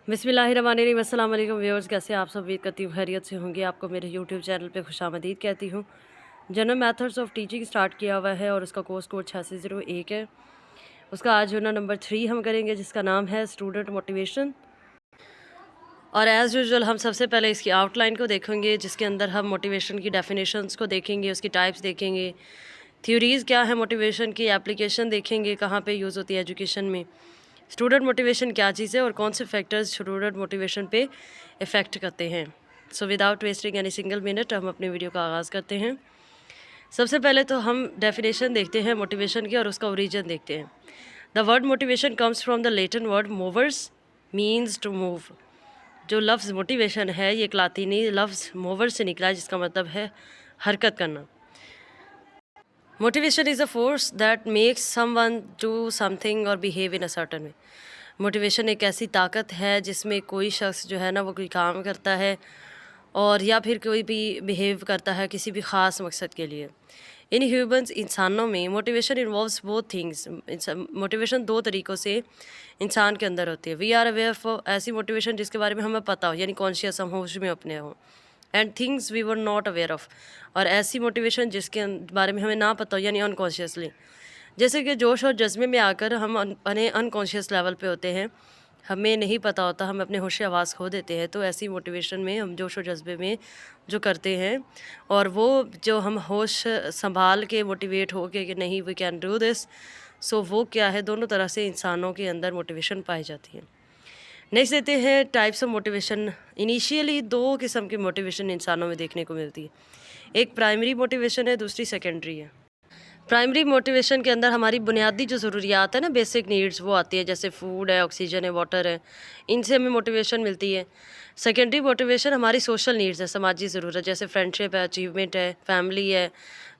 बिस्मिल्लाहिर्रहमानिर्रहीम। अस्सलाम वालेकुम व्यूअर्स, कैसे आप सब? उम्मीद करती हूँ खैरियत से होंगे। आपको मेरे यूट्यूब चैनल पे खुशामदीद कहती हूँ। General methods of teaching start किया हुआ है और उसका कोर्स कोड 8601 है। उसका आज यूनिट नंबर 3 हम करेंगे, जिसका नाम है स्टूडेंट मोटिवेशन। और एज़ यूजुअल हम सबसे पहले इसकी आउटलाइन को देखेंगे, जिसके अंदर हम मोटिवेशन की डेफिनेशंस को देखेंगे, उसकी टाइप्स देखेंगे, थ्योरीज़ क्या है मोटिवेशन की, एप्लीकेशन देखेंगे कहाँ पे यूज़ होती है एजुकेशन में, स्टूडेंट मोटिवेशन क्या चीज़ है और कौन से फैक्टर्स स्टूडेंट मोटिवेशन पे इफ़ेक्ट करते हैं। So without wasting any single minute हम अपने वीडियो का आगाज़ करते हैं। सबसे पहले तो हम डेफिनेशन देखते हैं मोटिवेशन की और उसका ओरिजिन देखते हैं। The word motivation comes from the Latin word movere, means to move. जो लफ्ज़ मोटिवेशन है ये एक लातीनी लफ्ज़ मोवर से निकला है, जिसका मतलब है हरकत करना। Motivation is a force that makes someone do something और behave in a certain way. Motivation एक ऐसी ताकत है जिसमें कोई शख्स जो है ना वो कोई काम करता है और या फिर कोई भी बिहेव करता है किसी भी ख़ास मकसद के लिए। इन ह्यूमंस, इंसानों में motivation involves both things. Motivation दो तरीक़ों से इंसान के अंदर होती है। वी आर अवेयर फॉर ऐसी मोटिवेशन जिसके बारे में हमें पता हो, यानी कॉन्शियस, हम होश में अपने हों, and things we were not aware of, और ऐसी मोटिवेशन जिसके बारे में हमें ना पता हो, यानी अनकॉन्शियसली। जैसे कि जोश और जज्बे में आकर हम अपने अनकॉन्शियस लेवल पे होते हैं, हमें नहीं पता होता, हम अपने होश आवाज़ खो देते हैं। तो ऐसी मोटिवेशन में हम जोश और जज्बे में जो करते हैं, और वो जो हम होश संभाल के मोटिवेट हो के कि नहीं वी कैन डू दिस, सो वो क्या है, दोनों तरह से इंसानों के अंदर मोटिवेशन पाई जाती है। नेक्स्ट देते हैं टाइप्स ऑफ मोटिवेशन। इनिशियली दो किस्म की मोटिवेशन इंसानों में देखने को मिलती है। एक प्राइमरी मोटिवेशन है, दूसरी सेकेंडरी है। प्राइमरी मोटिवेशन के अंदर हमारी बुनियादी जो ज़रूरियात है ना, बेसिक नीड्स, वो आती है, जैसे फूड है, ऑक्सीजन है, वाटर है, इनसे हमें मोटिवेशन मिलती है। सेकेंडरी मोटिवेशन हमारी सोशल नीड्स है, समाजी ज़रूरत, जैसे फ्रेंडशिप है, अचीवमेंट है, फैमिली है,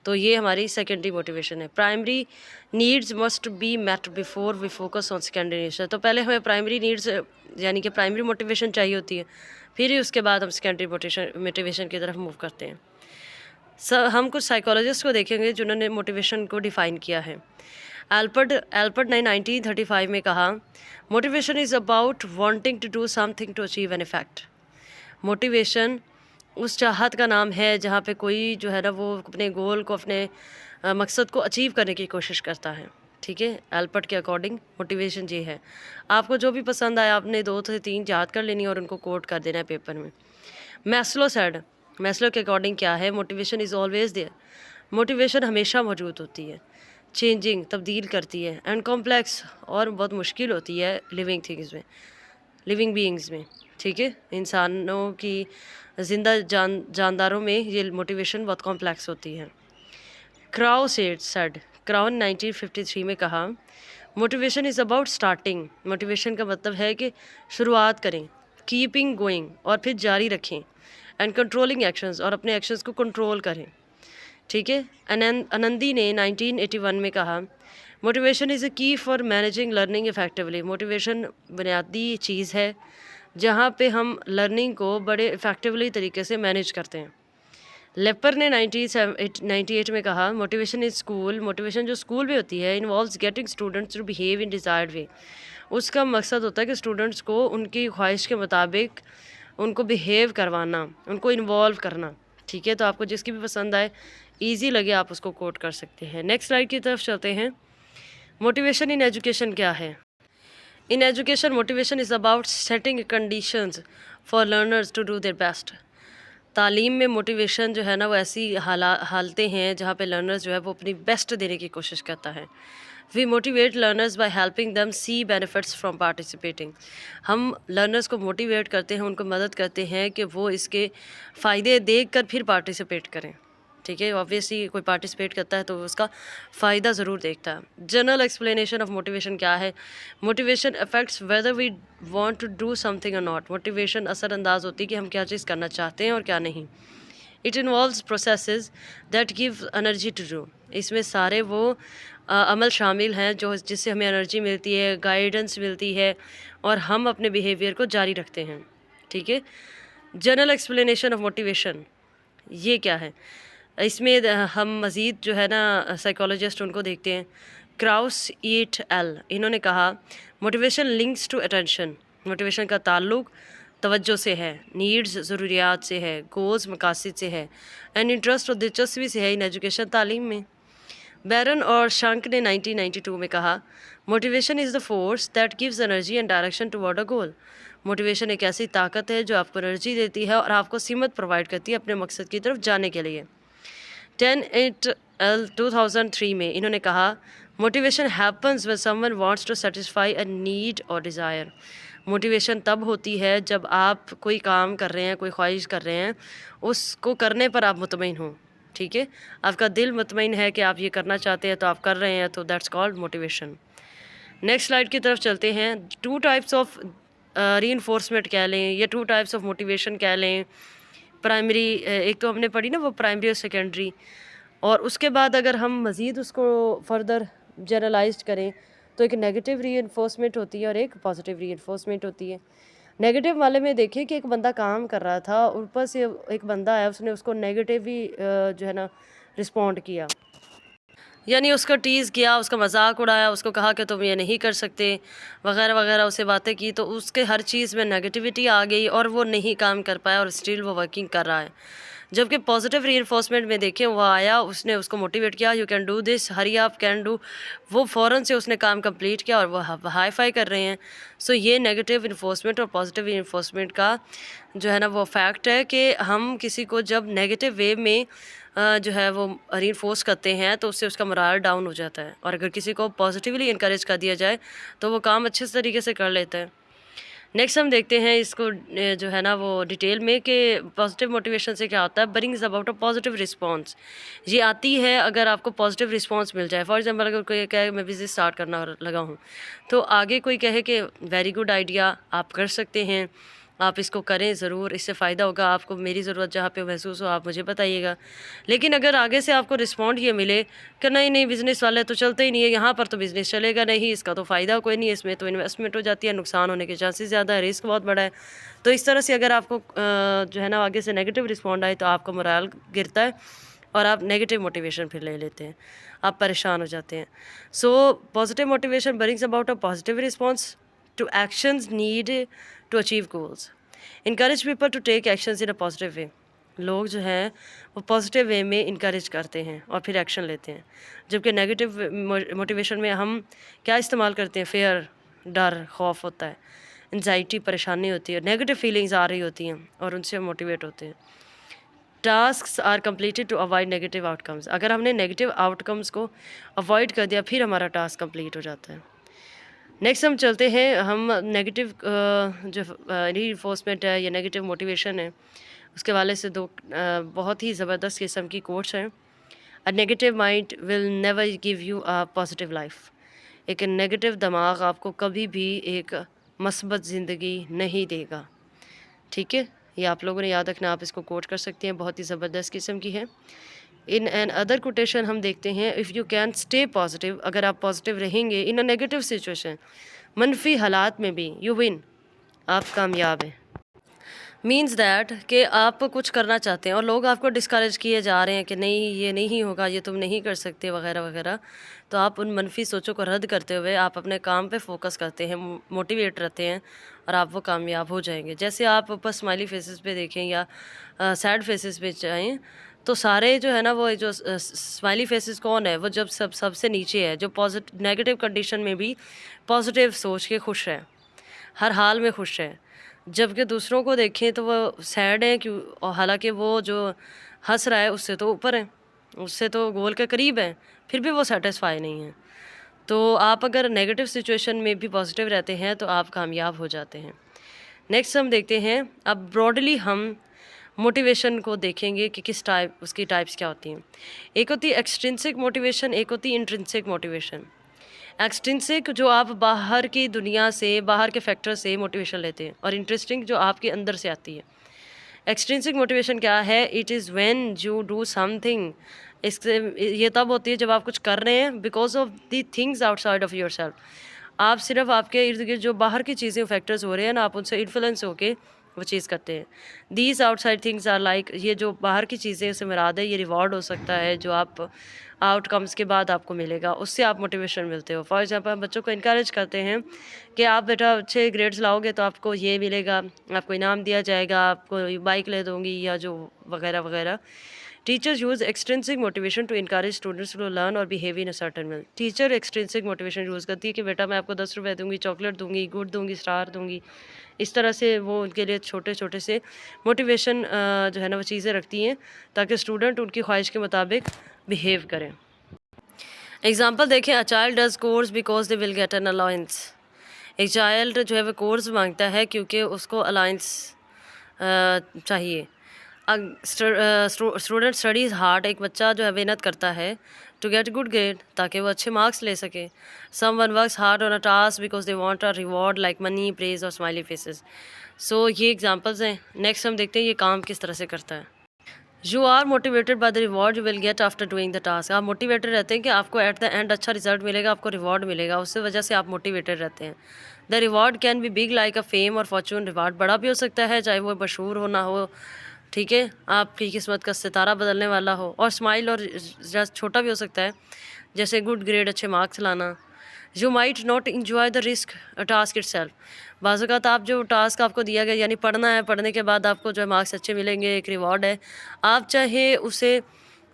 तो ये हमारी सेकेंडरी मोटिवेशन है। Primary needs must be met before we focus on secondary needs. तो पहले हमें प्राइमरी नीड्स यानी कि प्राइमरी मोटिवेशन चाहिए होती है, फिर ही उसके बाद हम सेकेंडरी मोटिवेशन की तरफ मूव करते हैं। हम कुछ साइकोलॉजिस्ट को देखेंगे जिन्होंने मोटिवेशन को डिफ़ाइन किया है। एल्बर्ट ने 1935 में कहा, motivation is about wanting to do something to achieve an effect. Motivation उस चाहत का नाम है जहाँ पे कोई जो है ना वो अपने गोल को, अपने मकसद को अचीव करने की कोशिश करता है। ठीक है, एल्बर्ट के अकॉर्डिंग मोटिवेशन ये है। आपको जो भी पसंद आया आपने 2 से 3 याद कर लेनी और उनको कोट कर देना है पेपर में। मैस्लो के अकॉर्डिंग क्या है, motivation is always there. Motivation हमेशा मौजूद होती है, चेंजिंग, तब्दील करती है, एंड कॉम्प्लेक्स, और बहुत मुश्किल होती है लिविंग बीइंग्स में। ठीक है, इंसानों की जिंदा जानदारों में ये मोटिवेशन बहुत कॉम्प्लेक्स होती है। क्राउ ने 1953 में कहा, motivation is about starting. Motivation का मतलब है कि शुरुआत करें, कीपिंग गोइंग, और फिर जारी रखें, एंड कंट्रोलिंग एक्शंस, और अपने एक्शंस को कंट्रोल करें। ठीक है, आनंदी ने 1981 में कहा, मोटिवेशन इज़ अ की for managing learning effectively. Motivation बुनियादी चीज़ है जहाँ पे हम लर्निंग को बड़े इफ़ेक्टिवली तरीके से मैनेज करते हैं। लेपर ने 1998 में कहा, मोटिवेशन इज स्कूल। मोटिवेशन जो स्कूल में होती है involves getting students to behave in desired way. उसका मकसद होता है कि स्टूडेंट्स को उनकी ख्वाहिश के मुताबिक उनको बिहेव करवाना, उनको इन्वॉल्व करना। ठीक है, तो आपको जिसकी भी पसंद आए, ईजी लगे, आप उसको कोट कर सकते हैं। नेक्स्ट स्लाइड की तरफ चलते हैं। मोटिवेशन इन एजुकेशन क्या है? In education motivation is about setting conditions for learners to do their best. तालीम में मोटिवेशन जो है ना वो ऐसी हालतें हैं जहाँ पे लर्नर्स जो है वो अपनी बेस्ट देने की कोशिश करता है। We motivate learners by helping them see benefits from participating. हम लर्नर्स को मोटिवेट करते हैं, उनको मदद करते हैं कि वो इसके फ़ायदे देख कर फिर पार्टिसिपेट करें। ठीक है, ऑब्वियसली कोई पार्टिसिपेट करता है तो उसका फ़ायदा ज़रूर देखता है। जनरल एक्सप्लेनेशन ऑफ मोटिवेशन क्या है? Motivation affects whether we want to do something और नॉट। मोटिवेशन असरअंदाज होती है कि हम क्या चीज़ करना चाहते हैं और क्या नहीं। It involves processes that give energy to do. इसमें सारे वो अमल शामिल हैं जो जिससे हमें एनर्जी मिलती है, गाइडेंस मिलती है, और हम अपने बिहेवियर को जारी रखते हैं। ठीक है, जनरल एक्सप्लेनेशन ऑफ मोटिवेशन ये क्या है? इसमें हम मज़ीद जो है ना साइकोलॉजिस्ट उनको देखते हैं। क्राउस ईट एल, इन्होंने कहा, motivation links to attention. Motivation का ताल्लुक तवज्जो से है, नीड्स ज़रूरियात से है, गोल्स मकासद से है, एंड इंटरेस्ट और दिलचस्पी से है इन एजुकेशन तालीम में। बैरन और शंक ने 1992 में कहा, motivation is the force that gives energy and direction toward a goal. Motivation एक ऐसी ताकत है जो आपको एनर्जी देती है और आपको सिमत प्रोवाइड करती है अपने मकसद की तरफ जाने के लिए। 10/8/2003 में इन्होंने कहा, motivation happens when someone wants to satisfy a need और डिज़ायर। मोटिवेशन तब होती है जब आप कोई काम कर रहे हैं, कोई ख्वाहिश कर रहे हैं, उसको करने पर आप मुतमईन हों। ठीक है, आपका दिल मुतमईन है कि आप ये करना चाहते हैं तो आप कर रहे हैं, तो that's called motivation. Next slide की तरफ चलते हैं। टू टाइप्स ऑफ रीइंफोर्समेंट कह लें या टू टाइप्स ऑफ मोटिवेशन कह लें। प्राइमरी एक तो हमने पढ़ी ना वो प्राइमरी और सेकेंडरी, और उसके बाद अगर हम मज़ीद उसको फर्दर जनरलाइज करें तो एक नेगेटिव रीइंफोर्समेंट होती है और एक पॉजिटिव रीइंफोर्समेंट होती है। नेगेटिव वाले में देखिए कि एक बंदा काम कर रहा था, ऊपर से एक बंदा है उसने उसको नेगेटिव ही जो है ना रिस्पॉन्ड किया, यानी उसको टीज़ किया, उसका मजाक उड़ाया, उसको कहा कि तुम ये नहीं कर सकते वगैरह वगैरह, उससे बातें की, तो उसके हर चीज़ में नेगेटिविटी आ गई और वो नहीं काम कर पाया और स्टिल वो वर्किंग कर रहा है। जबकि पॉजिटिव रीइंफोर्समेंट में देखें, वो आया, उसने उसको मोटिवेट किया, यू कैन डू दिस, हरी आप कैन डू, वो फ़ौरन से उसने काम कंप्लीट किया और वो हाई फाई कर रहे हैं। सो ये नेगेटिव इन्फोर्समेंट और पॉजिटिव इन्फोर्समेंट का जो है ना वो फैक्ट है कि हम किसी को जब नेगेटिव वे में जो है वो रीइंफोर्स करते हैं तो उससे उसका मोराल डाउन हो जाता है, और अगर किसी को पॉजिटिवली इनकरेज कर दिया जाए तो वो काम अच्छे तरीके से कर लेता है। नेक्स्ट हम देखते हैं इसको जो है ना वो डिटेल में कि पॉजिटिव मोटिवेशन से क्या होता है। Brings about a positive response, ये आती है अगर आपको पॉजिटिव रिस्पांस मिल जाए। फॉर एग्जांपल अगर कोई कहे मैं बिज़नेस स्टार्ट करना लगा हूँ, तो आगे कोई कहे कि वेरी गुड आइडिया, आप कर सकते हैं, आप इसको करें ज़रूर, इससे फ़ायदा होगा आपको, मेरी ज़रूरत जहाँ पे महसूस हो आप मुझे बताइएगा। लेकिन अगर आगे से आपको रिस्पॉन्ड ये मिले कि नहीं नहीं बिज़नेस वाले तो चलते ही नहीं है, यहाँ पर तो बिज़नेस चलेगा नहीं, इसका तो फ़ायदा कोई नहीं है, इसमें तो इन्वेस्टमेंट हो जाती है, नुकसान होने के चांसेस ज़्यादा है, रिस्क बहुत बड़ा है, तो इस तरह से अगर आपको जो है ना आगे से नेगेटिव रिस्पॉन्ड आए तो आपका मोराल गिरता है और आप नेगेटिव मोटिवेशन फिर ले लेते हैं, आप परेशान हो जाते हैं। So positive motivation brings about a positive response to actions need to achieve goals. Encourage people to take actions in a positive way. लोग जो हैं वो पॉजिटिव वे में इनकरेज करते हैं और फिर एक्शन लेते हैं, जबकि नेगेटिव मोटिवेशन में हम क्या इस्तेमाल करते हैं, फेयर, डर, खौफ होता है, एंजाइटी, परेशानी होती है, नेगेटिव फीलिंग्स आ रही होती हैं और उनसे हम मोटिवेट होते हैं। Task are completed to avoid negative outcomes, अगर हमने नेगेटिव आउटकम्स को अवॉइड कर दिया फिर हमारा टास्क कंप्लीट हो जाता है। नेक्स्ट हम चलते हैं, हम नेगेटिव जो रीइंफोर्समेंट है या नेगेटिव मोटिवेशन है उसके वाले से दो बहुत ही ज़बरदस्त किस्म की कोट्स हैं। A negative mind will never give you a positive life. एक नेगेटिव दिमाग आपको कभी भी एक मस्बत ज़िंदगी नहीं देगा। ठीक है, ये आप लोगों ने याद रखना, आप इसको कोट कर सकते हैं, बहुत ही ज़बरदस्त किस्म की है। इन एन अदर कोटेशन हम देखते हैं, if you can stay positive, अगर आप पॉजिटिव रहेंगे इन अ नेगेटिव सिचुएशन, मनफी हालात में भी, यू विन, आप कामयाब हैं। मीन्स दैट कि आप कुछ करना चाहते हैं और लोग आपको डिस्करेज किए जा रहे हैं कि नहीं ये नहीं होगा, ये तुम नहीं कर सकते वगैरह वगैरह, तो आप उन मनफी सोचों को रद्द करते हुए आप अपने काम पे फोकस करते हैं, मोटिवेट रहते हैं और आप वो कामयाब हो जाएंगे। जैसे आप ऊपर स्माइली फेसेस पे देखें या सैड फेसेस पे जाएँ, तो सारे जो है ना वो जो स्माइली फेसेस कौन है, वो जब सबसे नीचे है, जो पॉजिटिव नेगेटिव कंडीशन में भी पॉजिटिव सोच के खुश है, हर हाल में खुश है। जबकि दूसरों को देखें तो वो सैड है, क्यों, और हालांकि वो जो हंस रहा है उससे तो ऊपर है, उससे तो गोल के करीब है, फिर भी वो सेटिस्फाई नहीं है। तो आप अगर नेगेटिव सिचुएशन में भी पॉजिटिव रहते हैं तो आप कामयाब हो जाते हैं। नेक्स्ट हम देखते हैं, अब ब्रॉडली हम मोटिवेशन को देखेंगे कि किस टाइप, उसकी टाइप्स क्या होती हैं। एक होती है एक्सट्रिंसिक मोटिवेशन, एक होती है इंट्रिंसिक मोटिवेशन। एक्सट्रिंसिक जो आप बाहर की दुनिया से, बाहर के फैक्टर से मोटिवेशन लेते हैं, और इंटरेस्टिंग जो आपके अंदर से आती है। एक्सट्रिंसिक मोटिवेशन क्या है, it is when you do something, इससे ये तब होती है जब आप कुछ कर रहे हैं because of the things outside of your self. आप सिर्फ आपके इर्द गिर्द जो बाहर की चीज़ें फैक्टर्स हो रहे हैं ना, आप उनसे इन्फ्लुएंस होके वो चीज़ करते हैं। These outside things are like, ये जो बाहर की चीज़ें से मुराद है, ये रिवॉर्ड हो सकता है जो आप आउटकम्स के बाद आपको मिलेगा, उससे आप मोटिवेशन मिलते हो। फॉर एग्जांपल हम बच्चों को इनकरेज करते हैं कि आप बेटा अच्छे ग्रेड्स लाओगे तो आपको ये मिलेगा, आपको इनाम दिया जाएगा, आपको बाइक ले दूँगी या जो वगैरह वगैरह। Teachers use extrinsic motivation to encourage students to learn और behave in a certain way. Teacher extrinsic motivation use करती है कि बेटा मैं आपको 10 रुपये दूँगी, चॉकलेट दूँगी, गुड दूँगी, स्टार दूँगी। इस तरह से वो उनके लिए छोटे-छोटे से मोटिवेशन जो है ना वो चीज़ें रखती हैं ताकि स्टूडेंट उनकी ख्वाहिश के मुताबिक बिहेव करें। एग्ज़ाम्पल देखें, a child does course because they will get an allowance. एक चाइल्ड जो है वो कोर्स मांगता है क्योंकि उसको अलाउंस चाहिए। स्टूडेंट स्टडीज़ हार्ड, एक बच्चा जो है मेहनत करता है टू गेट गुड ग्रेड ताकि वो अच्छे मार्क्स ले सके। Someone works hard on a task because they want a reward like money, praise और स्माइली फेसेस। सो ये एग्जांपल्स हैं। नेक्स्ट हम देखते हैं ये काम किस तरह से करता है। You are motivated by the reward you will get after doing the task. आप मोटिवेटेड रहते हैं कि आपको एट द एंड अच्छा रिजल्ट मिलेगा, आपको रिवॉर्ड मिलेगा, उस वजह से आप मोटिवेटेड रहते हैं। The reward can be big like a fame और फॉर्चून। रिवॉर्ड बड़ा भी हो सकता है, चाहे वो मशहूर हो ना हो, ठीक है, आपकी किस्मत का सितारा बदलने वाला हो। और स्माइल और जस्ट छोटा भी हो सकता है, जैसे गुड ग्रेड, अच्छे मार्क्स लाना। You might not enjoy the risk task it self. बाज़ औक़ात आप जो टास्क आपको दिया गया यानी पढ़ना है, पढ़ने के बाद आपको जो है मार्क्स अच्छे मिलेंगे, एक रिवॉर्ड है, आप चाहे उसे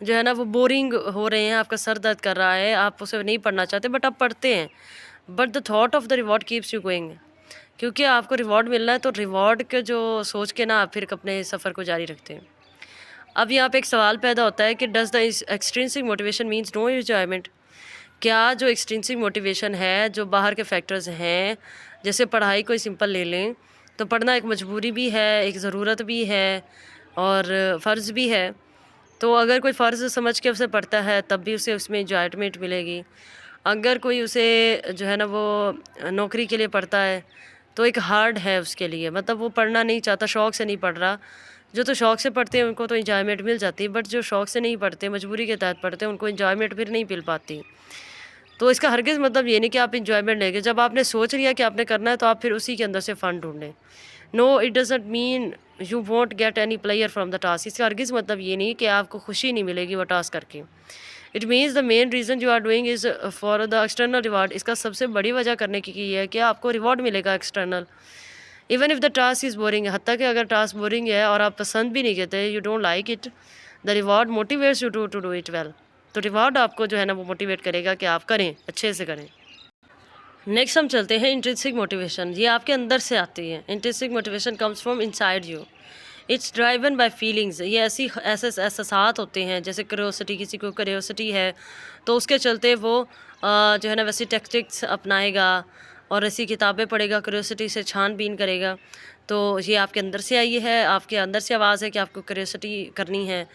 जो है ना वो बोरिंग हो रहे हैं, आपका सर दर्द कर रहा है, आप उसे नहीं पढ़ना चाहते बट आप पढ़ते हैं, but the thought of the reward keeps you going. क्योंकि आपको रिवॉर्ड मिलना है तो रिवॉर्ड के जो सोच के ना आप फिर अपने सफ़र को जारी रखते हैं। अब यहाँ पे एक सवाल पैदा होता है कि does the extrinsic motivation means no enjoyment. क्या जो एक्सट्रिंसिक मोटिवेशन है, जो बाहर के फैक्टर्स हैं, जैसे पढ़ाई कोई सिंपल ले लें तो पढ़ना एक मजबूरी भी है, एक ज़रूरत भी है और फ़र्ज़ भी है। तो अगर कोई फ़र्ज़ समझ के उसे पढ़ता है तब भी उसे उसमें एन्जॉयमेंट मिलेगी। अगर कोई उसे जो है ना वो नौकरी के लिए पढ़ता है तो एक हार्ड है उसके लिए, मतलब वो पढ़ना नहीं चाहता, शौक़ से नहीं पढ़ रहा। जो तो शौक़ से पढ़ते हैं उनको तो एन्जॉयमेंट मिल जाती है, बट जो शौक़ से नहीं पढ़ते, मजबूरी के तहत पढ़ते हैं, उनको एन्जॉयमेंट फिर नहीं मिल पाती। तो इसका हरगिज़ मतलब ये नहीं कि आप एन्जॉयमेंट लेंगे। जब आपने सोच लिया कि आपने करना है तो आप फिर उसी के अंदर से फ़न ढूँढें। No it doesn't mean you won't get any pleasure from the task. इसका हरगिज़ मतलब ये नहीं कि आपको खुशी नहीं मिलेगी वो टास्क करके। It means the main reason you are doing is for the external reward. इसका सबसे बड़ी वजह करने की ये है कि आपको रिवॉर्ड मिलेगा external. Even if the task is boring, हत्ता कि अगर टास्क बोरिंग है और आप पसंद भी नहीं करते, you don't like it, the reward motivates you to do it well. तो रिवॉर्ड आपको जो है ना वो मोटिवेट करेगा कि आप करें, अच्छे से करें। नेक्स्ट हम चलते हैं इंट्रिंसिक मोटिवेशन। ये आपके अंदर से आती है। Intrinsic motivation comes from inside you. It's driven by feelings. ये ऐसे एहसास होते हैं, जैसे क्यूरियोसिटी, किसी को क्यूरियोसिटी है तो उसके चलते वो जो है ना वैसी टैक्टिक्स अपनाएगा और ऐसी किताबें पढ़ेगा, क्यूरियोसिटी से छानबीन करेगा। तो ये आपके अंदर से आई है, आपके अंदर से आवाज़ है कि आपको क्यूरियोसिटी करनी है,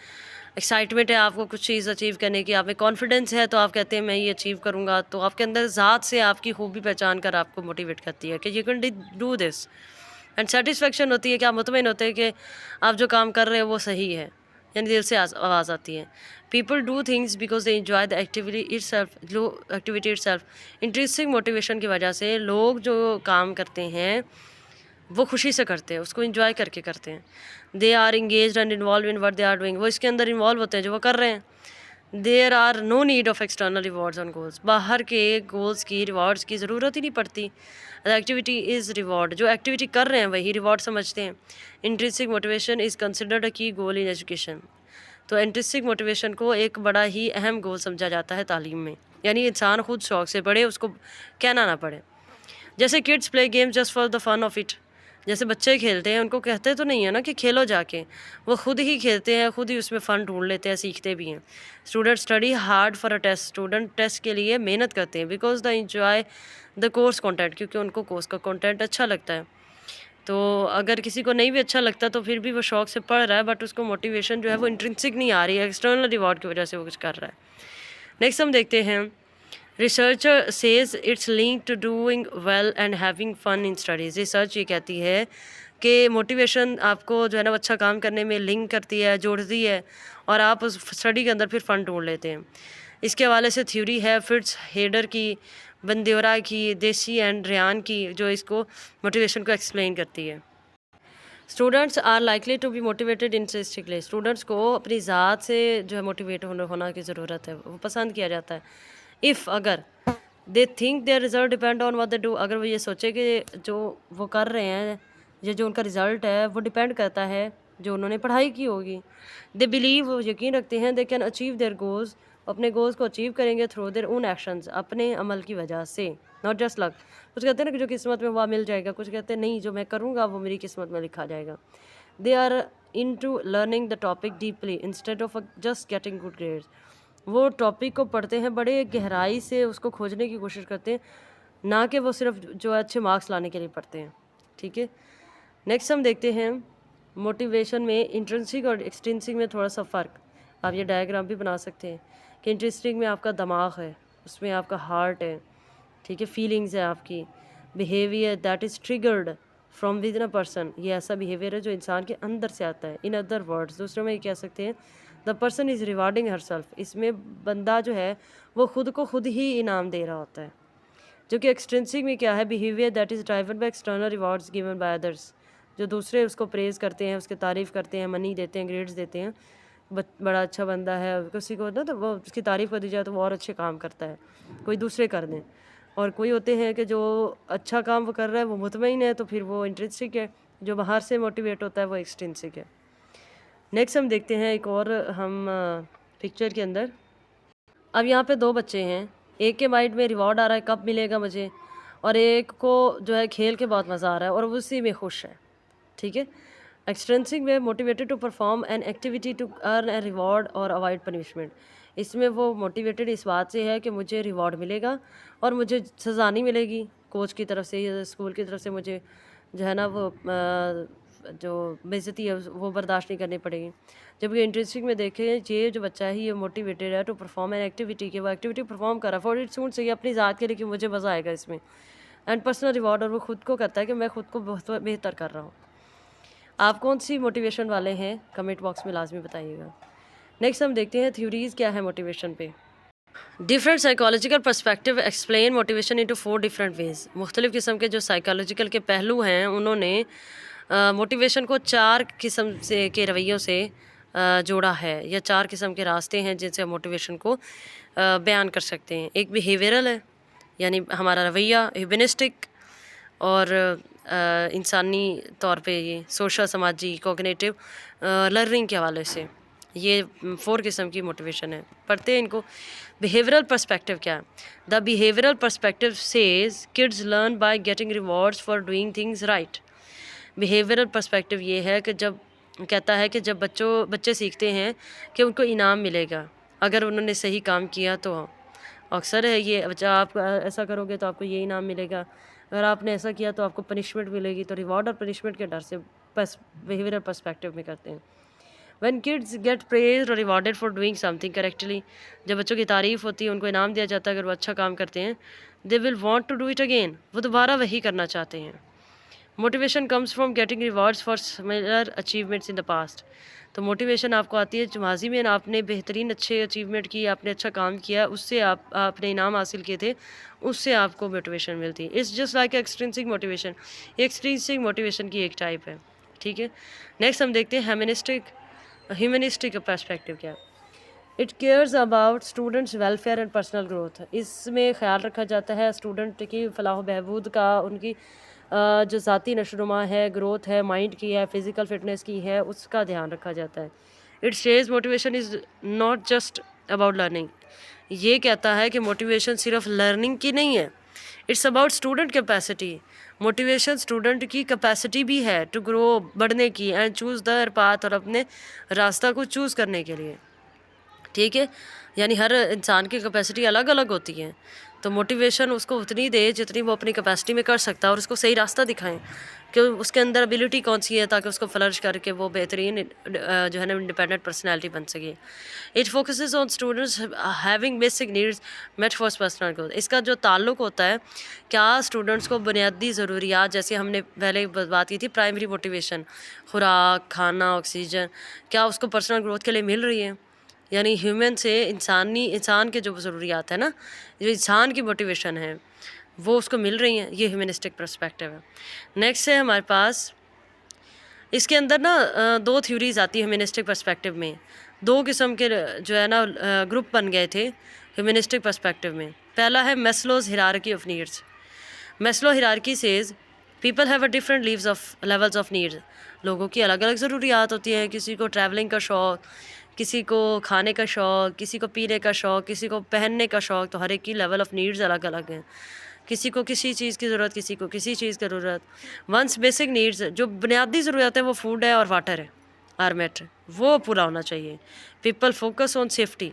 एक्साइटमेंट है आपको कुछ चीज़ अचीव करने की, आप में कॉन्फिडेंस है तो आप कहते हैं मैं ये अचीव करूँगा। तो आपके अंदर ज़ात से आपकी खूबी पहचान कर आपको मोटिवेट करती है कि you can do this. And satisfaction होती है कि आप मुतमईन होते हैं कि आप जो काम कर रहे हैं वो सही है, यानी दिल से आवाज़ आती है। People do things because they enjoy the activity itself. Intrinsic motivation की वजह से लोग जो काम करते हैं वो खुशी से करते हैं, उसको इंजॉय करके करते हैं। They are engage and involve in what they are doing. वो इसके अंदर इन्वॉल्व होते हैं जो वो कर रहे हैं। There are no need of external rewards on goals. बाहर के गोल्स की, रिवॉर्ड्स की ज़रूरत ही नहीं पड़ती। The activity is reward. जो एक्टिविटी कर रहे हैं वही रिवॉर्ड समझते हैं। Intrinsic motivation is considered a की गोल इन एजुकेशन। तो इंट्रिंसिक मोटिवेशन को एक बड़ा ही अहम गोल समझा जाता है तालीम में, यानी इंसान खुद शौक़ से पढ़े, उसको कहना ना पड़े। जैसे kids play game just for the fun of it. जैसे बच्चे खेलते हैं, उनको कहते तो नहीं है ना कि खेलो जाके, वो खुद ही खेलते हैं, खुद ही उसमें फ़न ढूंढ लेते हैं, सीखते भी हैं। Student study hard for a test. Student test के लिए मेहनत करते हैं because the enjoy the course content, क्योंकि उनको कोर्स का कंटेंट अच्छा लगता है। तो अगर किसी को नहीं भी अच्छा लगता तो फिर भी वो शौक़ से पढ़ रहा है, बट उसको मोटिवेशन जो है वो इंट्रिंसिक नहीं आ रही है, एक्सटर्नल रिवॉर्ड की वजह से वो कुछ कर रहा है। नेक्स्ट हम देखते हैं, researcher says it's link to doing well and having fun in studies. Research ये कहती है कि मोटिवेशन आपको जो है ना अच्छा काम करने में लिंक करती है, जोड़ती है, और आप उस स्टडी के अंदर फिर फ़न ढूंढ लेते हैं। इसके हवाले से थ्योरी है फिट्स हेडर की, बंदेवरा की, देसी एंड रियान की, जो इसको मोटिवेशन को एक्सप्लेन करती है। Students are likely to be motivated interestingly, students को अपनी ज़ात से जो है मोटिवेट होना की ज़रूरत है, वो पसंद किया जाता है। इफ़ अगर they think there result depend on what they do, अगर वो ये सोचे कि जो वो कर रहे हैं या जो उनका रिज़ल्ट है वो डिपेंड करता है जो उन्होंने पढ़ाई की होगी। दे बिलीव, वो यकीन रखते हैं they can achieve their goals, अपने गोल्स को अचीव करेंगे थ्रू देयर ओन एक्शंस, अपने अमल की वजह से, नॉट जस्ट लक। कुछ कहते हैं ना कि जो किस्मत में वह मिल जाएगा, कुछ कहते हैं नहीं जो मैं करूँगा वो मेरी किस्मत में लिखा जाएगा। They are into learning the topic deeply instead of just getting good grades, वो टॉपिक को पढ़ते हैं बड़े गहराई से, उसको खोजने की कोशिश करते हैं, ना कि वो सिर्फ जो है अच्छे मार्क्स लाने के लिए पढ़ते हैं। ठीक है, नेक्स्ट हम देखते हैं मोटिवेशन में इंट्रिंसिक और एक्सट्रिंसिक में थोड़ा सा फ़र्क। आप ये डायग्राम भी बना सकते हैं कि इंट्रिंसिक में आपका दिमाग है, उसमें आपका हार्ट है, ठीक है, फीलिंग्स है आपकी, behaviour that is triggered from with in a person, ये ऐसा बिहेवियर है जो इंसान के अंदर से आता है। इन अदर वर्ड्स, दूसरों में ये कह सकते हैं the person is rewarding her self, इसमें बंदा जो है वो खुद को खुद ही इनाम दे रहा होता है। जो कि एक्सट्रिंसिक में क्या है, behaviour that is driven by external rewards given by others, जो दूसरे उसको प्रेज़ करते हैं, उसकी तारीफ़ करते हैं, मनी देते हैं, ग्रेड्स देते हैं, बड़ा अच्छा बंदा है, किसी को ना तो वो उसकी तारीफ़ कर दी जाए तो वो और अच्छे काम करता है, कोई दूसरे कर दें। और कोई होते हैं कि जो अच्छा काम वो कर रहा है वो मुतमईन है, तो फिर वो इंट्रिंसिक है, जो बाहर से मोटिवेट होता है वो एक्सट्रिंसिक है। नेक्स्ट हम देखते हैं एक और हम पिक्चर के अंदर, अब यहाँ पे दो बच्चे हैं, एक के माइंड में रिवॉर्ड आ रहा है कब मिलेगा मुझे, और एक को जो है खेल के बहुत मज़ा आ रहा है और वो उसी में खुश है। ठीक है, एक्सट्रिंसिक में motivated to perform an activity to earn a reward और अवॉइड पनिशमेंट, इसमें वो मोटिवेटेड इस बात से है कि मुझे रिवॉर्ड मिलेगा और मुझे सज़ा नहीं मिलेगी कोच की तरफ से या स्कूल की तरफ से, मुझे जो है ना वो जो बेइज्जती है वो बर्दाश्त नहीं करनी पड़ेगी। जबकि इंटरेस्टिंग में देखें, ये जो बच्चा है ये मोटिवेटेड है टू परफॉर्म एन एक्टिविटी, के वो एक्टिविटी परफॉर्म कर रहा है फॉर इट्स ओन से, अपनी ज़ात के लिए कि मुझे मज़ा आएगा इसमें, एंड पर्सनल रिवॉर्ड, और वो खुद को करता है कि मैं खुद को बहुत बेहतर कर रहा हूँ। आप कौन सी मोटिवेशन वाले हैं कमेंट बॉक्स में लाजमी बताइएगा। नेक्स्ट हम देखते हैं थ्योरीज़ क्या है मोटिवेशन पे। Different psychological perspective explain motivation into 4 different ways, मुख्तलिफ़ किस्म के जो साइकोलॉजिकल के पहलू हैं उन्होंने मोटिवेशन को 4 किस्म से के रवैयों से जोड़ा है, या 4 किस्म के रास्ते हैं जिनसे मोटिवेशन को बयान कर सकते हैं। एक बिहेवियरल है, यानी हमारा रवैया, ह्यूमनिस्टिक और इंसानी तौर पे ये सोशल, समाजी, कोग्निटिव, लर्निंग के हवाले से, ये 4 किस्म की मोटिवेशन है। पढ़ते हैं इनको। बिहेवियरल पर्सपेक्टिव क्या है? The behavioural perspective says kids learn by getting rewards for doing things right. Behavioural perspective ये है कि जब कहता है कि जब बच्चे सीखते हैं कि उनको इनाम मिलेगा अगर उन्होंने सही काम किया, तो अक्सर है ये बच्चा, आप ऐसा करोगे तो आपको ये इनाम मिलेगा, अगर आपने ऐसा किया तो आपको पनिशमेंट मिलेगी, तो रिवॉर्ड और पनिशमेंट के डर से बिहेवियरल पर्सपेक्टिव में करते हैं। When kids get praised or rewarded for doing something correctly, जब बच्चों की तारीफ़ होती है, उनको इनाम दिया जाता है अगर वो अच्छा काम करते हैं, they will want to do it again, वो दोबारा वही करना चाहते हैं। Motivation comes from getting rewards for similar achievements in the past, तो मोटिवेशन आपको आती है जो माजी में आपने बेहतरीन अच्छे अचीवमेंट की, आपने अच्छा काम किया, उससे आपने इनाम हासिल किए थे, उससे आपको मोटिवेशन मिलती है। It's just like extrinsic motivation, extrinsic motivation की एक टाइप है। ठीक है, नेक्स्ट हम देखते हैं ह्यूमनिस्टिक पर्सपेक्टिव क्या है। It cares about students welfare and personal growth, इसमें ख्याल रखा जाता है स्टूडेंट की फलाह बहबूद का, उनकी जो ज़ाती नशोनुमा है, ग्रोथ है, माइंड की है, फ़िज़िकल फ़िटनेस की है, उसका ध्यान रखा जाता है। It says motivation is not just about learning, ये कहता है कि मोटिवेशन सिर्फ लर्निंग की नहीं है, it's about student capacity, motivation student की कैपेसिटी भी है टू ग्रो, बढ़ने की, एंड चूज़ द पाथ, और अपने रास्ता को चूज़ करने के लिए। ठीक है, यानी हर इंसान की कैपेसिटी अलग अलग होती है, तो मोटिवेशन उसको उतनी दे जितनी वो अपनी कैपेसिटी में कर सकता है, और उसको सही रास्ता दिखाएं कि उसके अंदर एबिलिटी कौन सी है, ताकि उसको फ्लरिश करके वो बेहतरीन जो है ना इंडिपेंडेंट पर्सनैलिटी बन सके। It focuses on students having basic needs met for personal growth, इसका जो ताल्लुक होता है क्या स्टूडेंट्स को बुनियादी ज़रूरियात, जैसे हमने पहले बात की थी प्राइमरी मोटिवेशन, खुराक, खाना, ऑक्सीजन, क्या उसको पर्सनल ग्रोथ के लिए मिल रही है, यानी ह्यूमन से इंसान के जो ज़रूरियात है ना, जो इंसान की मोटिवेशन है वो उसको मिल रही हैं, ये ह्यूमनिस्टिक पर्सपेक्टिव है। नेक्स्ट है हमारे पास इसके अंदर ना दो थ्योरीज आती है ह्यूमनिस्टिक पर्सपेक्टिव में। दो किस्म के जो है ना ग्रुप बन गए थे ह्यूमनिस्टिक पर्सपेक्टिव में। पहला है Maslow's hierarchy of needs. Maslow hierarchy says people have a different levels of needs. लोगों की अलग अलग ज़रूरियात होती हैं। किसी को ट्रैवलिंग का शौक़, किसी को खाने का शौक़, किसी को पीने का शौक़, किसी को पहनने का शौक़। तो हर एक की लेवल ऑफ़ नीड्स अलग अलग हैं। किसी को किसी चीज़ की ज़रूरत, किसी को किसी चीज़ की ज़रूरत। वंस बेसिक नीड्स जो बुनियादी ज़रूरत है वो फूड है और वाटर है, आर मेट, वो पूरा होना चाहिए। People focus on safety.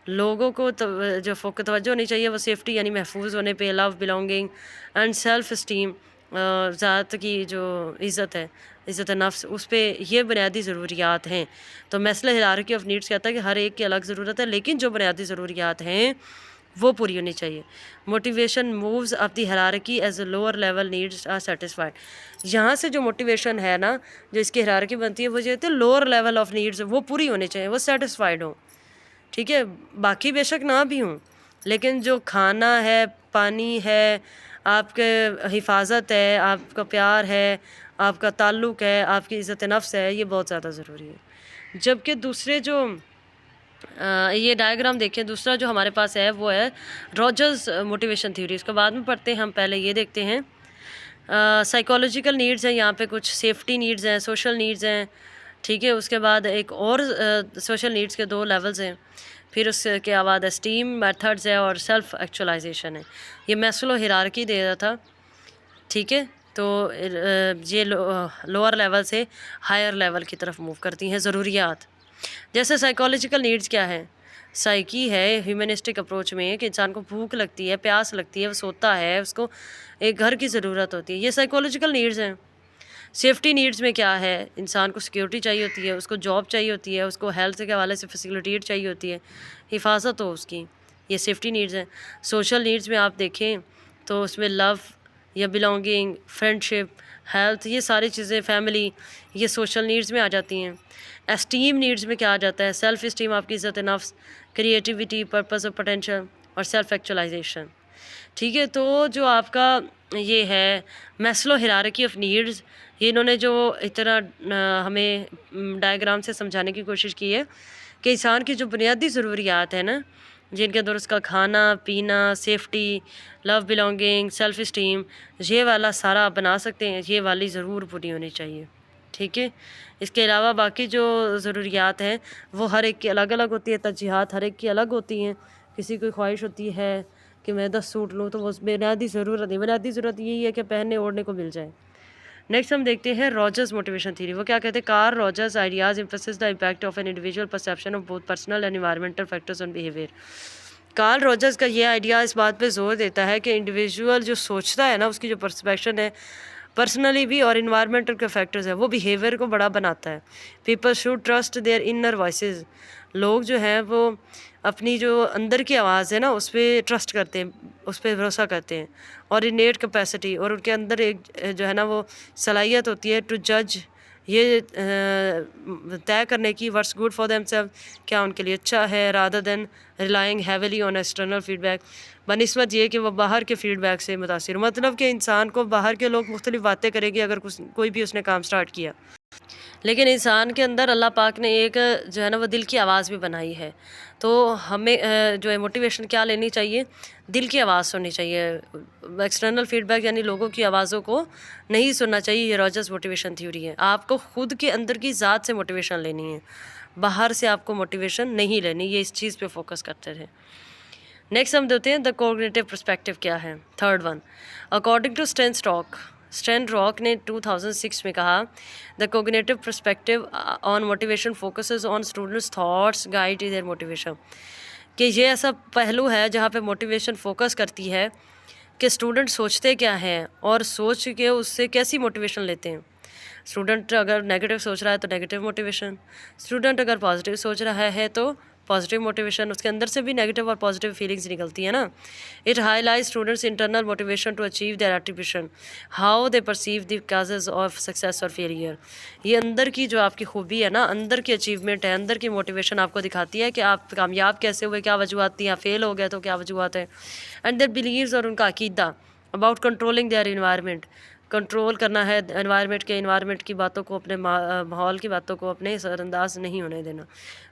लोगों को जो तवज्जो होनी चाहिए वो सेफ्टी यानी महफूज होने पे, love, belonging and self esteem, ज़ात की जो इज़्ज़त है, इज़्ज़त नफ्स, उस पे ये बुनियादी ज़रूरियात हैं। तो मैस्लो हिरार्की ऑफ नीड्स कहता है कि हर एक की अलग ज़रूरत है, लेकिन जो बुनियादी ज़रूरियात हैं वो पूरी होनी चाहिए। Motivation moves up the hierarchy as a lower level needs are satisfied. यहाँ से जो मोटिवेशन है ना, जो इसकी हिरार्की बनती है वो ये होती है लोअर लेवल ऑफ नीड्स वो पूरी होनी चाहिए, वो सेटिस्फाइड हो। ठीक है, बाकी बेशक ना भी हों, लेकिन जो खाना है, पानी है, आपके हिफाजत है, आपका प्यार है, आपका ताल्लुक़ है, आपकी इज़्ज़त नफ्स है, ये बहुत ज़्यादा ज़रूरी है। जबकि दूसरे जो ये डायग्राम देखें, दूसरा जो हमारे पास है वो है रॉजर्स मोटिवेशन थ्योरी। इसको बाद में पढ़ते हैं, हम पहले ये देखते हैं। साइकोलॉजिकल नीड्स हैं, यहाँ पे कुछ सेफ्टी नीड्स हैं, सोशल नीड्स हैं। ठीक है, उसके बाद एक और सोशल नीड्स के दो लेवल्स हैं। फिर उसके बाद एस्टीम मेथड्स है और सेल्फ एक्चुअलाइजेशन है। ये मैस्लो हिरार्की दे रहा था। ठीक है, तो ये लोअर लेवल से हायर लेवल की तरफ मूव करती हैं ज़रूरियात। जैसे साइकोलॉजिकल नीड्स क्या है, साइकी है ह्यूमनिस्टिक अप्रोच में कि इंसान को भूख लगती है, प्यास लगती है, वो सोता है, उसको एक घर की ज़रूरत होती है, ये साइकोलॉजिकल नीड्स हैं। सेफ्टी नीड्स में क्या है, इंसान को सिक्योरिटी चाहिए होती है, उसको जॉब चाहिए होती है, उसको हेल्थ के हवाले से फैसिलिटी चाहिए होती है, हिफाजत हो उसकी, ये सेफ्टी नीड्स हैं। सोशल नीड्स में आप देखें तो उसमें लव या बिलोंगिंग, फ्रेंडशिप, हेल्थ, ये सारी चीज़ें, फैमिली, ये सोशल नीड्स में आ जाती हैं। एस्टीम नीड्स में क्या आ जाता है, सेल्फ इस्टीम, आपकी इज़्ज़त नफ्स, क्रिएटिविटी, पर्पस और पोटेंशियल और सेल्फ एक्चुअलाइजेशन। ठीक है, तो जो आपका ये है मैस्लो हिरार्की ऑफ नीड्स, ये इन्होंने जो इतना हमें डायग्राम से समझाने की कोशिश की है कि इंसान की जो बुनियादी ज़रूरियात है ना, जिनके अंदर उसका खाना पीना, safety, love, belonging, self esteem, ये वाला सारा आप बना सकते हैं, ये वाली ज़रूर पूरी होनी चाहिए। ठीक है, इसके अलावा बाकी जो ज़रूरियात हैं वो हर एक की अलग अलग होती है, तरजीहात हर एक की अलग होती हैं। किसी की ख्वाहिश होती है कि मैं 10 सूट लूँ, तो वो बुनियादी ज़रूरत है, बुनियादी ज़रूरत यही है कि पहनने ओढ़ने को मिल जाए। नेक्स्ट हम देखते हैं रॉजर्स मोटिवेशन थ्योरी। वो क्या कहते हैं, Karl Rogers ideas emphasis the impact of an individual perception of both personal and environmental factors on behaviour. Karl Rogers का ये आइडिया इस बात पे जोर देता है कि इंडिविजुअल जो सोचता है ना, उसकी जो परसेप्शन है पर्सनली भी और इन्वायरमेंटल के फैक्टर्स है, वो बिहेवियर को बड़ा बनाता है। People should trust their inner voices. लोग जो हैं वो अपनी जो अंदर की आवाज़ है ना, उस पर ट्रस्ट करते हैं, उस पर भरोसा करते हैं। और इनेट कैपेसिटी, और उनके अंदर एक जो है ना वो सलाहियत होती है टू जज, ये तय करने की व्हाट्स गुड फॉर देमसेल्फ, क्या उनके लिए अच्छा है, rather than relying heavily on external feedback, बनिस्बत ये कि वह बाहर के फीडबैक से मुतासिर हो। मतलब कि इंसान को बाहर के लोग मुख्तलिफ बातें करेंगे अगर कोई भी उसने काम स्टार्ट किया, लेकिन इंसान के अंदर अल्लाह पाक ने एक जो है ना वो दिल की आवाज़ भी बनाई है। तो हमें जो है मोटिवेशन क्या लेनी चाहिए, दिल की आवाज़ सुननी चाहिए। एक्सटर्नल फीडबैक यानी लोगों की आवाज़ों को नहीं सुनना चाहिए। ये रॉजर्स मोटिवेशन थ्योरी है। आपको खुद के अंदर की ज़ात से मोटिवेशन लेनी है, बाहर से आपको मोटिवेशन नहीं लेनी। ये इस चीज़ पे फोकस करते रहे। नेक्स्ट हम देते हैं द कॉग्निटिव पर्सपेक्टिव क्या है, third one. According to Stan Rock ने 2006 में कहा, the cognitive perspective on motivation focuses on students thoughts guide their motivation. कि ये ऐसा पहलू है जहाँ पे मोटिवेशन फोकस करती है कि स्टूडेंट सोचते क्या हैं और सोच के उससे कैसी मोटिवेशन लेते हैं। स्टूडेंट अगर नेगेटिव सोच रहा है तो नेगेटिव मोटिवेशन, स्टूडेंट अगर पॉजिटिव सोच रहा है तो पॉजिटिव मोटिवेशन। उसके अंदर से भी नेगेटिव और पॉजिटिव फीलिंग्स निकलती है ना। It highlight students internal motivation to achieve their attribution, how they perceive the causes of success और फेलियर। ये अंदर की जो आपकी खूबी है ना, अंदर की अचीवमेंट है, अंदर की मोटिवेशन आपको दिखाती है कि आप कामयाब कैसे हुए, क्या वजूहत थी, या फेल हो गए तो क्या वजूहत है। एंड देयर बिलीव्स, और उनका अकीदा about controlling their environment, control करना है एनवायरनमेंट की बातों को, अपने माहौल की बातों को अपने असरअंदाज नहीं होने देना।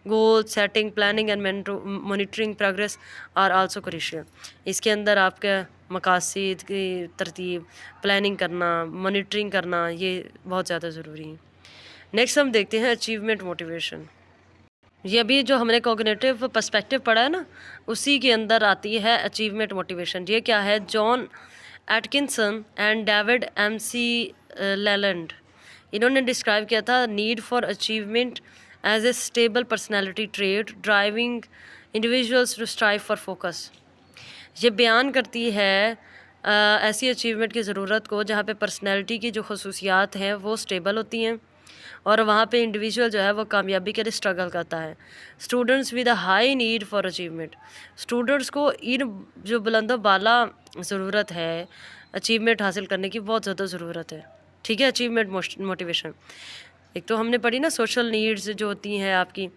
Goal setting, planning and monitoring progress are also crucial. इसके अंदर आपके मकासद की तरतीब, प्लानिंग करना, मॉनिटरिंग करना, ये बहुत ज़्यादा ज़रूरी है। नेक्स्ट हम देखते हैं अचीवमेंट मोटिवेशन। ये अभी जो हमने कॉग्निटिव पर्सपेक्टिव पढ़ा है ना, उसी के अंदर आती है अचीवमेंट मोटिवेशन। ये क्या है? John Atkinson and David McClelland, इन्होंने डिस्क्राइब किया था need for achievement as a stable personality trait driving individuals to strive for focus. ये बयान करती है ऐसी अचीवमेंट की ज़रूरत को जहाँ पे पर्सनैलिटी की जो खसूसियात हैं वो स्टेबल होती हैं और वहाँ पे इंडिविजुअल जो है वो कामयाबी के लिए स्ट्रगल करता है। Students with a high need for achievement, students को इन जो बुलंदो बाला ज़रूरत है अचीवमेंट हासिल करने की, बहुत ज़्यादा ज़रूरत है। ठीक है, अचीवमेंट मोटिवेशन। एक तो हमने पढ़ी ना सोशल नीड्स जो होती हैं आपकी,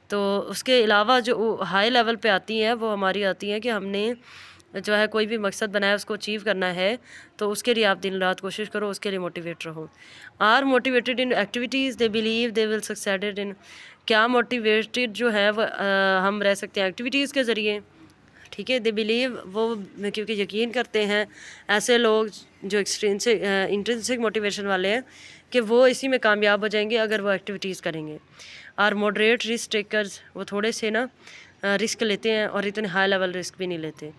तो उसके अलावा जो हाई लेवल पे आती हैं वो हमारी आती हैं कि हमने जो है कोई भी मकसद बनाया उसको अचीव करना है, तो उसके लिए आप दिन रात कोशिश करो, उसके लिए मोटिवेट रहो। Are motivated in activities they believe they will succeeded in, क्या मोटिवेटेड जो है वो हम रह सकते हैं एक्टिविटीज़ के ज़रिए। ठीक है, दे बिलीव, वो क्योंकि यकीन करते हैं ऐसे लोग जो इंट्रिंसिक मोटिवेशन वाले हैं कि वो इसी में कामयाब हो जाएंगे अगर वो एक्टिविटीज़ करेंगे। और मॉडरेट रिस्क टेकर्स, वो थोड़े से ना रिस्क लेते हैं और इतने हाई लेवल रिस्क भी नहीं लेते।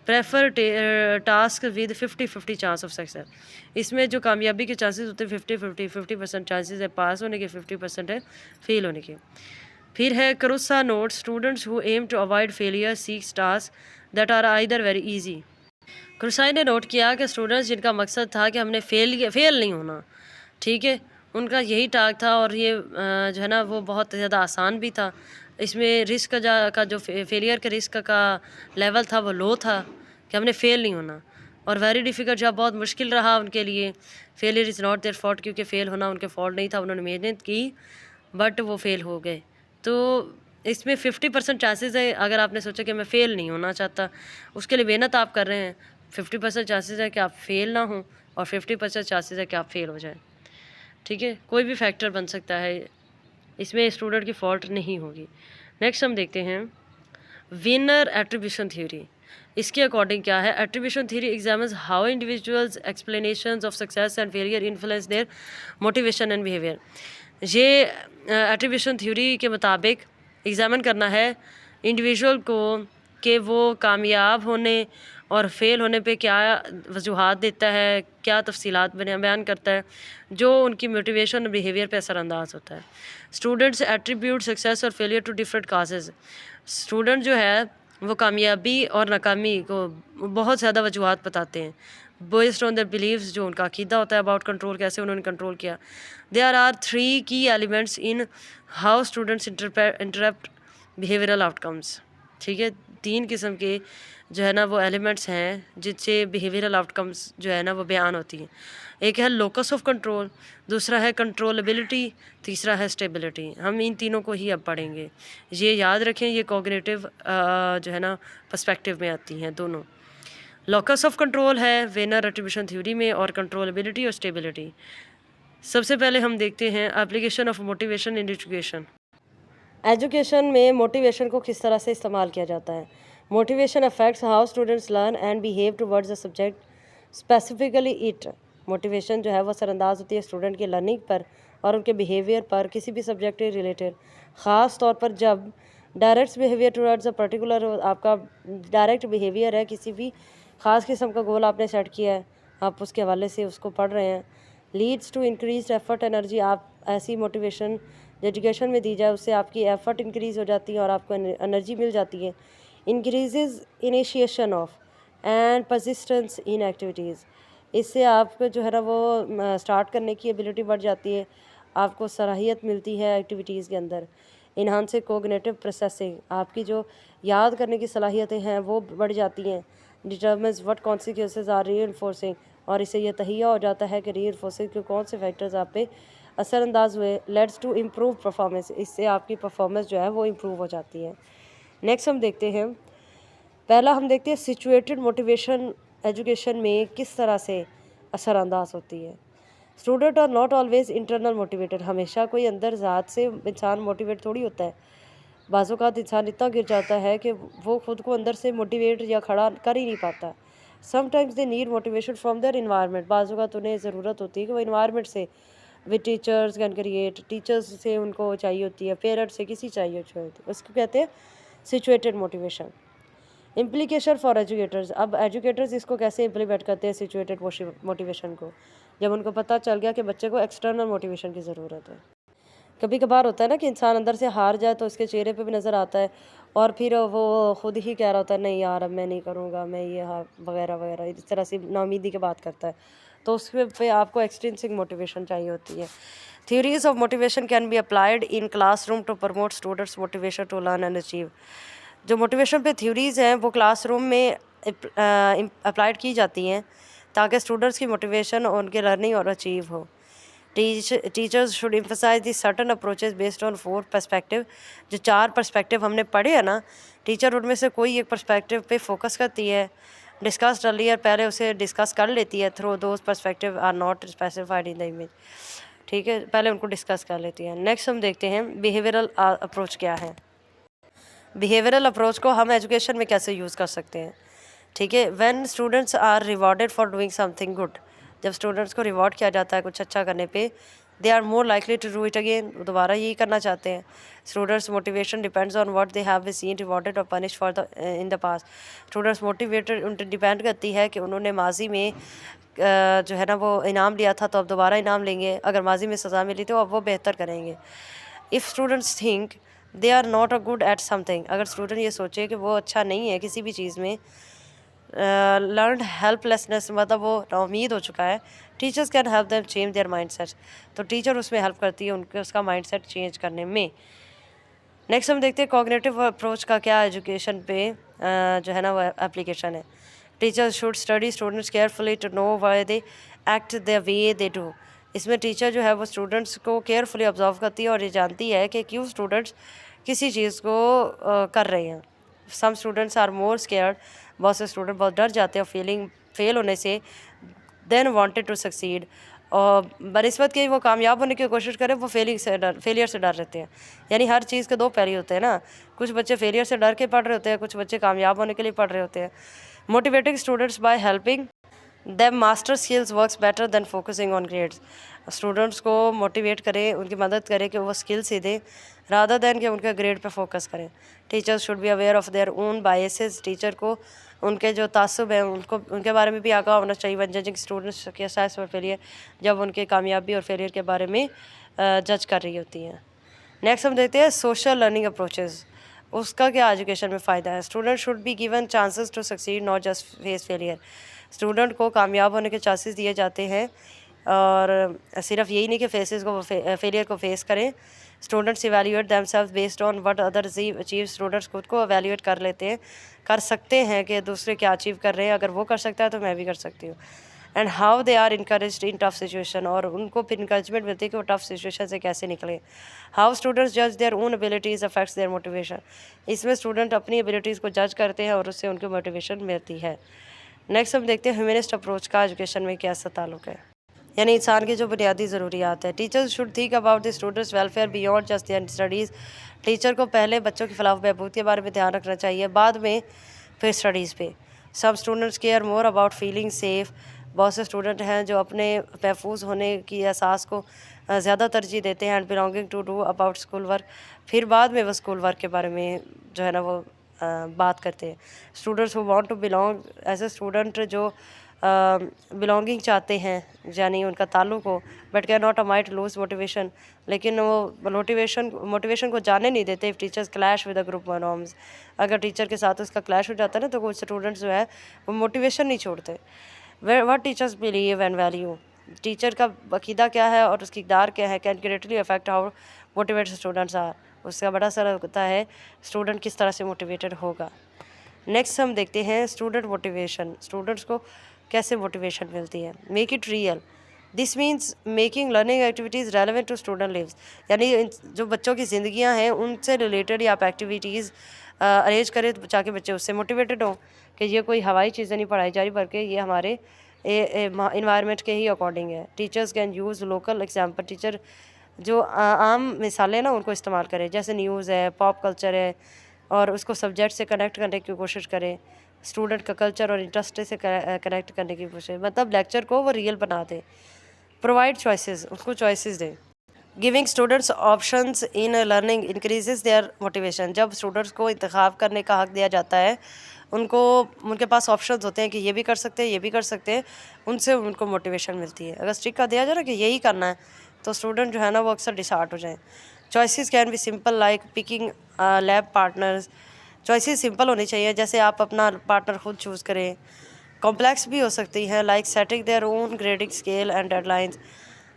Prefer task with 50-50 chance of success, इसमें जो कामयाबी के चांसेस होते हैं 50% चांसेस है पास होने के, 50% है फेल होने के। फिर है Kruse note, students who aim to avoid failure seeks tasks that are either very easy. Kruse ने नोट किया कि स्टूडेंट्स जिनका मकसद था कि हमने फेल नहीं होना, ठीक है, उनका यही टास्क था और ये जो है ना वो बहुत ज़्यादा आसान भी था। इसमें रिस्क का जो फेलियर के रिस्क का लेवल था वो लो था कि हमने फ़ेल नहीं होना। और वेरी डिफ़िकल्ट, जब बहुत मुश्किल रहा उनके लिए, failure is not their fault, क्योंकि फ़ेल होना उनके फॉल्ट नहीं था, उन्होंने मेहनत की बट वो फ़ेल हो गए। तो इसमें 50% चांसेस है, अगर आपने सोचा कि मैं फ़ेल नहीं होना चाहता, उसके लिए मेहनत आप कर रहे हैं, 50% चांसेस है कि आप फ़ेल ना हों और 50% चांसेस है कि आप फ़ेल हो जाएं। ठीक है, कोई भी फैक्टर बन सकता है, इसमें स्टूडेंट की फॉल्ट नहीं होगी। नेक्स्ट हम देखते हैं विनर एट्रीब्यूशन थ्योरी। इसके अकॉर्डिंग क्या है? Attribution theory examines how individuals explanations of success and failure influence their motivation and behaviour. ये एट्रीब्यूशन थ्योरी के मुताबिक एग्जामिन करना है इंडिविजुअल को कि वो कामयाब होने और फेल होने पे क्या वजूहात देता है, क्या तफसीलात बयान करता है, जो उनकी मोटिवेशन और बिहेवियर पे असरानंदाज होता है। स्टूडेंट्स एट्रीब्यूट सक्सेस और failure to different causes. Student जो है वो कामयाबी और नाकामी को बहुत ज़्यादा वजूहात बताते हैं बेस्ड ऑन देयर बिलीव्स, जो उनका अकीदा होता है अबाउट कंट्रोल, कैसे उन्होंने कंट्रोल किया। देयर आर 3 की elements in how students interrupt behavioural outcomes. ठीक है, 3 किस्म के जो है ना वो एलिमेंट्स हैं जिससे बिहेवियरल आउटकम्स जो है ना वो बयान होती हैं। एक है लोकस ऑफ कंट्रोल, दूसरा है कंट्रोलेबिलिटी, तीसरा है स्टेबिलिटी। हम इन तीनों को ही अब पढ़ेंगे, ये याद रखें, ये कॉग्निटिव जो है ना पर्सपेक्टिव में आती हैं दोनों। लोकस ऑफ कंट्रोल है वेनर एट्रीब्यूशन थ्योरी में, और कंट्रोलेबिलिटी और स्टेबिलिटी। सबसे पहले हम देखते हैं application of motivation in education. Education में मोटिवेशन को किस तरह से इस्तेमाल किया जाता है? Motivation affects how students learn and behave towards the subject, specifically it. Motivation जो है वो असरअंदाज होती है स्टूडेंट की लर्निंग पर और उनके बिहेवियर पर किसी भी सब्जेक्ट के रिलेटेड, ख़ास तौर पर जब direct behaviour towards a particular, आपका डायरेक्ट बिहेवियर है, किसी भी ख़ास किस्म का गोल आपने सेट किया है, आप उसके हवाले से उसको पढ़ रहे हैं। Leads to increase effort energy, आप ऐसी मोटिवेशन जो एजुकेशन में दी जाए उससे आपकी एफर्ट इंक्रीज़ हो जाती है और आपको एनर्जी मिल जाती है। Increases initiation of and persistence in activities, इससे आपको जो है ना वो स्टार्ट करने की एबिलिटी बढ़ जाती है, आपको सलाहियत मिलती है एक्टिविटीज़ के अंदर। इन्हांस कोग्निटिव प्रोसेसिंग, आपकी जो याद करने की सलाहियतें हैं वो बढ़ जाती हैं। Determines what consequences are reinforcing, और इससे यह तहिया हो जाता है कि रीइंफोर्सिंग के कौन से फैक्टर्स आप पे असरअंदाज हुए। लेट्स टू इम्प्रूव परफॉर्मेंस, इससे आपकी परफॉर्मेंस जो है वो इम्प्रूव हो जाती है। नेक्स्ट हम देखते हैं, पहला हम देखते हैं सिचुएटेड मोटिवेशन एजुकेशन में किस तरह से असरानंदाज होती है। Student are not always internal motivated, हमेशा कोई अंदर ज़ात से इंसान मोटिवेट थोड़ी होता है। बाज़-औक़ात इंसान इतना गिर जाता है कि वो खुद को अंदर से मोटिवेट या खड़ा कर ही नहीं पाता। Sometimes they need motivation from their environment, बाज़-औक़ात उन्हें ज़रूरत होती है कि वो एनवायरनमेंट से with teachers can create, teachers से उनको चाहिए होती है, पेरेंट्स से किसी चाहिए होती है, उसको कहते हैं situated motivation. Implication for educators, अब एजुकेटर्स इसको कैसे इम्प्लीमेंट करते हैं सिचुएटेड मोटिवेशन को, जब उनको पता चल गया कि बच्चे को एक्सटर्नल मोटिवेशन की ज़रूरत है। कभी कभार होता है ना कि इंसान अंदर से हार जाए तो उसके चेहरे पे भी नज़र आता है, और फिर वो खुद ही कह रहा होता है नहीं यार अब मैं नहीं करूँगा, मैं ये वगैरह वगैरह, इस तरह से नाउमीदी की बात करता है। तो उस पे आपको एक्सट्रिंसिक मोटिवेशन चाहिए होती है। Theories of motivation can be applied in classroom to promote students motivation to learn and achieve. जो मोटिवेशन पे थ्योरीज़ हैं वो क्लासरूम में अप्लाइड की जाती हैं ताकि स्टूडेंट्स की मोटिवेशन और उनके लर्निंग और अचीव हो। Teachers should emphasize the certain approaches based on 4 perspective. जो 4 पर्सपेक्टिव हमने पढ़े हैं ना, टीचर उनमें से कोई एक पर्सपेक्टिव पे फोकस करती है, डिस्कस अर्लियर, पहले उसे डिस्कस कर लेती है through those perspective are not specified in the image. ठीक है, पहले उनको डिस्कस कर लेती है। नेक्स्ट हम देखते हैं बिहेवियरल अप्रोच क्या है। बिहेवियरल अप्रोच को हम एजुकेशन में कैसे यूज़ कर सकते हैं। ठीक है, when students are rewarded for doing something good, जब स्टूडेंट्स को रिवॉर्ड किया जाता है कुछ अच्छा करने पे, they are more likely to do it again, दोबारा यही करना चाहते हैं। Students motivation depends on what they have been seen rewarded और punish for the in the past. Students motivated उन डिपेंड करती है कि उन्होंने माजी में जो है ना वो इनाम लिया था तो अब दोबारा इनाम लेंगे, अगर माजी में सज़ा मिली तो अब वो बेहतर करेंगे। If students think they are not a good at something, अगर स्टूडेंट ये सोचे कि वो अच्छा नहीं है किसी भी चीज़ में, लर्न हेल्पलेसनेस, मतलब वो नाउमीद हो चुका है, teachers can help them change their mindset, तो टीचर उसमें हेल्प करती है उनके उसका माइंडसेट चेंज करने में। नेक्स्ट हम देखते हैं कॉग्निटिव अप्रोच का क्या एजुकेशन पे जो है ना वो एप्लीकेशन है। Teacher should study students carefully to know why they act the way they do. इसमें टीचर जो है वो स्टूडेंट्स को केयरफुली ऑब्जर्व करती है और ये जानती है कि क्यों स्टूडेंट्स किसी चीज़ को कर रहे हैं। Some students are more scared, बहुत से स्टूडेंट बहुत डर जाते हैं फेल होने से, देन वांटेड टू सक्सीड, और बनिस्बत के वो कामयाब होने की कोशिश करें वो फेलियर से डर रहते हैं। यानी हर चीज़ के 2 पहलू होते हैं ना, कुछ बच्चे फेलियर से डर के पढ़ रहे होते हैं, कुछ बच्चे कामयाब होने के लिए पढ़ रहे होते हैं। Motivating students bye helping them master skills works better than focusing on grades. Students को मोटिवेट करें, उनकी मदद करें कि वो स्किल सीखें रादर दैन कि उनके ग्रेड पे फोकस करें। Teachers should be aware of their own biases, teacher को उनके जो तासुब हैं उनको उनके बारे में भी आगाह होना चाहिए। वन जजिंग स्टूडेंट्स के सक्सेस और फेलियर, जब उनके कामयाबी और फेलियर के बारे में जज कर रही होती हैं। नेक्स्ट हम देखते हैं सोशल लर्निंग अप्रोचेस, उसका क्या एजुकेशन में फ़ायदा है। Student should be given chances to succeed not just face failure. Student को कामयाब होने के चांसेस दिए जाते हैं और सिर्फ यही नहीं कि फेलियर को फेस करें। Students evaluate themselves based on what others achieve. Students खुद को एवैल्यूएट कर सकते हैं कि दूसरे क्या अचीव कर रहे हैं, अगर वो कर सकता है तो मैं भी कर सकती हूँ। And how they are encouraged in tough situation, और उनको फिर इंकरेजमेंट मिलती है कि वो टफ सिचुएशन से कैसे निकलें। हाउ स्टूडेंट्स जज their own abilities affects their motivation, इसमें स्टूडेंट अपनी एबिलिटीज़ को जज करते हैं और उससे उनको मोटिवेशन मिलती है। नेक्स्ट हम देखते हैं ह्यूमनिस्ट अप्रोच का एजुकेशन में कैसा ताल्लुक है, यानी इंसान की जो बुनियादी ज़रूरियात है। Teachers should think about the students welfare beyond just their studies. Teacher को पहले बच्चों की फलाह बहबूद के बारे में ध्यान रखना चाहिए, बाद में फिर स्टडीज़ पे। सब students care more about feeling safe, बहुत से स्टूडेंट हैं जो अपने महफूज होने की एहसास को ज़्यादा तरजीह देते हैं। And belonging to do about school work, फिर बाद में वो स्कूल वर्क के बारे में जो है ना वो बात करते हैं। Students who want to belong, ऐसे स्टूडेंट जो बिलोंगिंग चाहते हैं यानी उनका ताल्लुक हो, but can not might lose motivation, लेकिन वो मोटिवेशन को जाने नहीं देते। If teachers clash with the group norms, अगर टीचर के साथ उसका क्लैश हो जाता है ना तो कुछ स्टूडेंट्स जो है वो मोटिवेशन नहीं छोड़ते। What teachers believe and value, teacher का अकीदा क्या है और उसकी इक़दार क्या है, can greatly affect how motivated students are, उसका बड़ा असर होता है स्टूडेंट किस तरह से मोटिवेटेड होगा। नेक्स्ट हम देखते हैं स्टूडेंट मोटिवेशन, स्टूडेंट्स को कैसे मोटिवेशन मिलती है। Make it real, this means making learning activities relevant to student lives, यानी जो बच्चों की ज़िंदगियां हैं उनसे रिलेटेड या आप एक्टिविटीज़ अरेंज करें ताकि बच्चे उससे मोटिवेटेड हों कि ये कोई हवाई चीज़ें नहीं पढ़ाई जा रही बल्कि ये हमारे इन्वायरमेंट के ही अकॉर्डिंग है। Teachers can use local example, teacher जो आम मिसालें ना उनको इस्तेमाल करें, जैसे न्यूज़ है, पॉप कल्चर है, और उसको सब्जेक्ट से कनेक्ट करने की कोशिश करें। स्टूडेंट का कल्चर और इंटरेस्ट से कनेक्ट करने की कोशिश, मतलब लेक्चर को वो रियल बना दें। प्रोवाइड चॉइसेस, उसको चॉइसेस दें। Giving students options in learning increases their motivation, जब स्टूडेंट्स को इंतखाब करने का हक दिया जाता है, उनको उनके पास ऑप्शंस होते हैं कि ये भी कर सकते हैं, ये भी कर सकते हैं, उनसे उनको मोटिवेशन मिलती है। अगर स्ट्रिक्ट कर दिया जाए ना कि यही करना है, तो स्टूडेंट जो है ना वो अक्सर डिसहार्ट हो जाए। Choices can be simple like picking lab partners, choices simple होनी चाहिए, जैसे आप अपना पार्टनर खुद चूज़ करें। कॉम्प्लेक्स भी हो सकती हैं like setting their own grading scale and deadlines,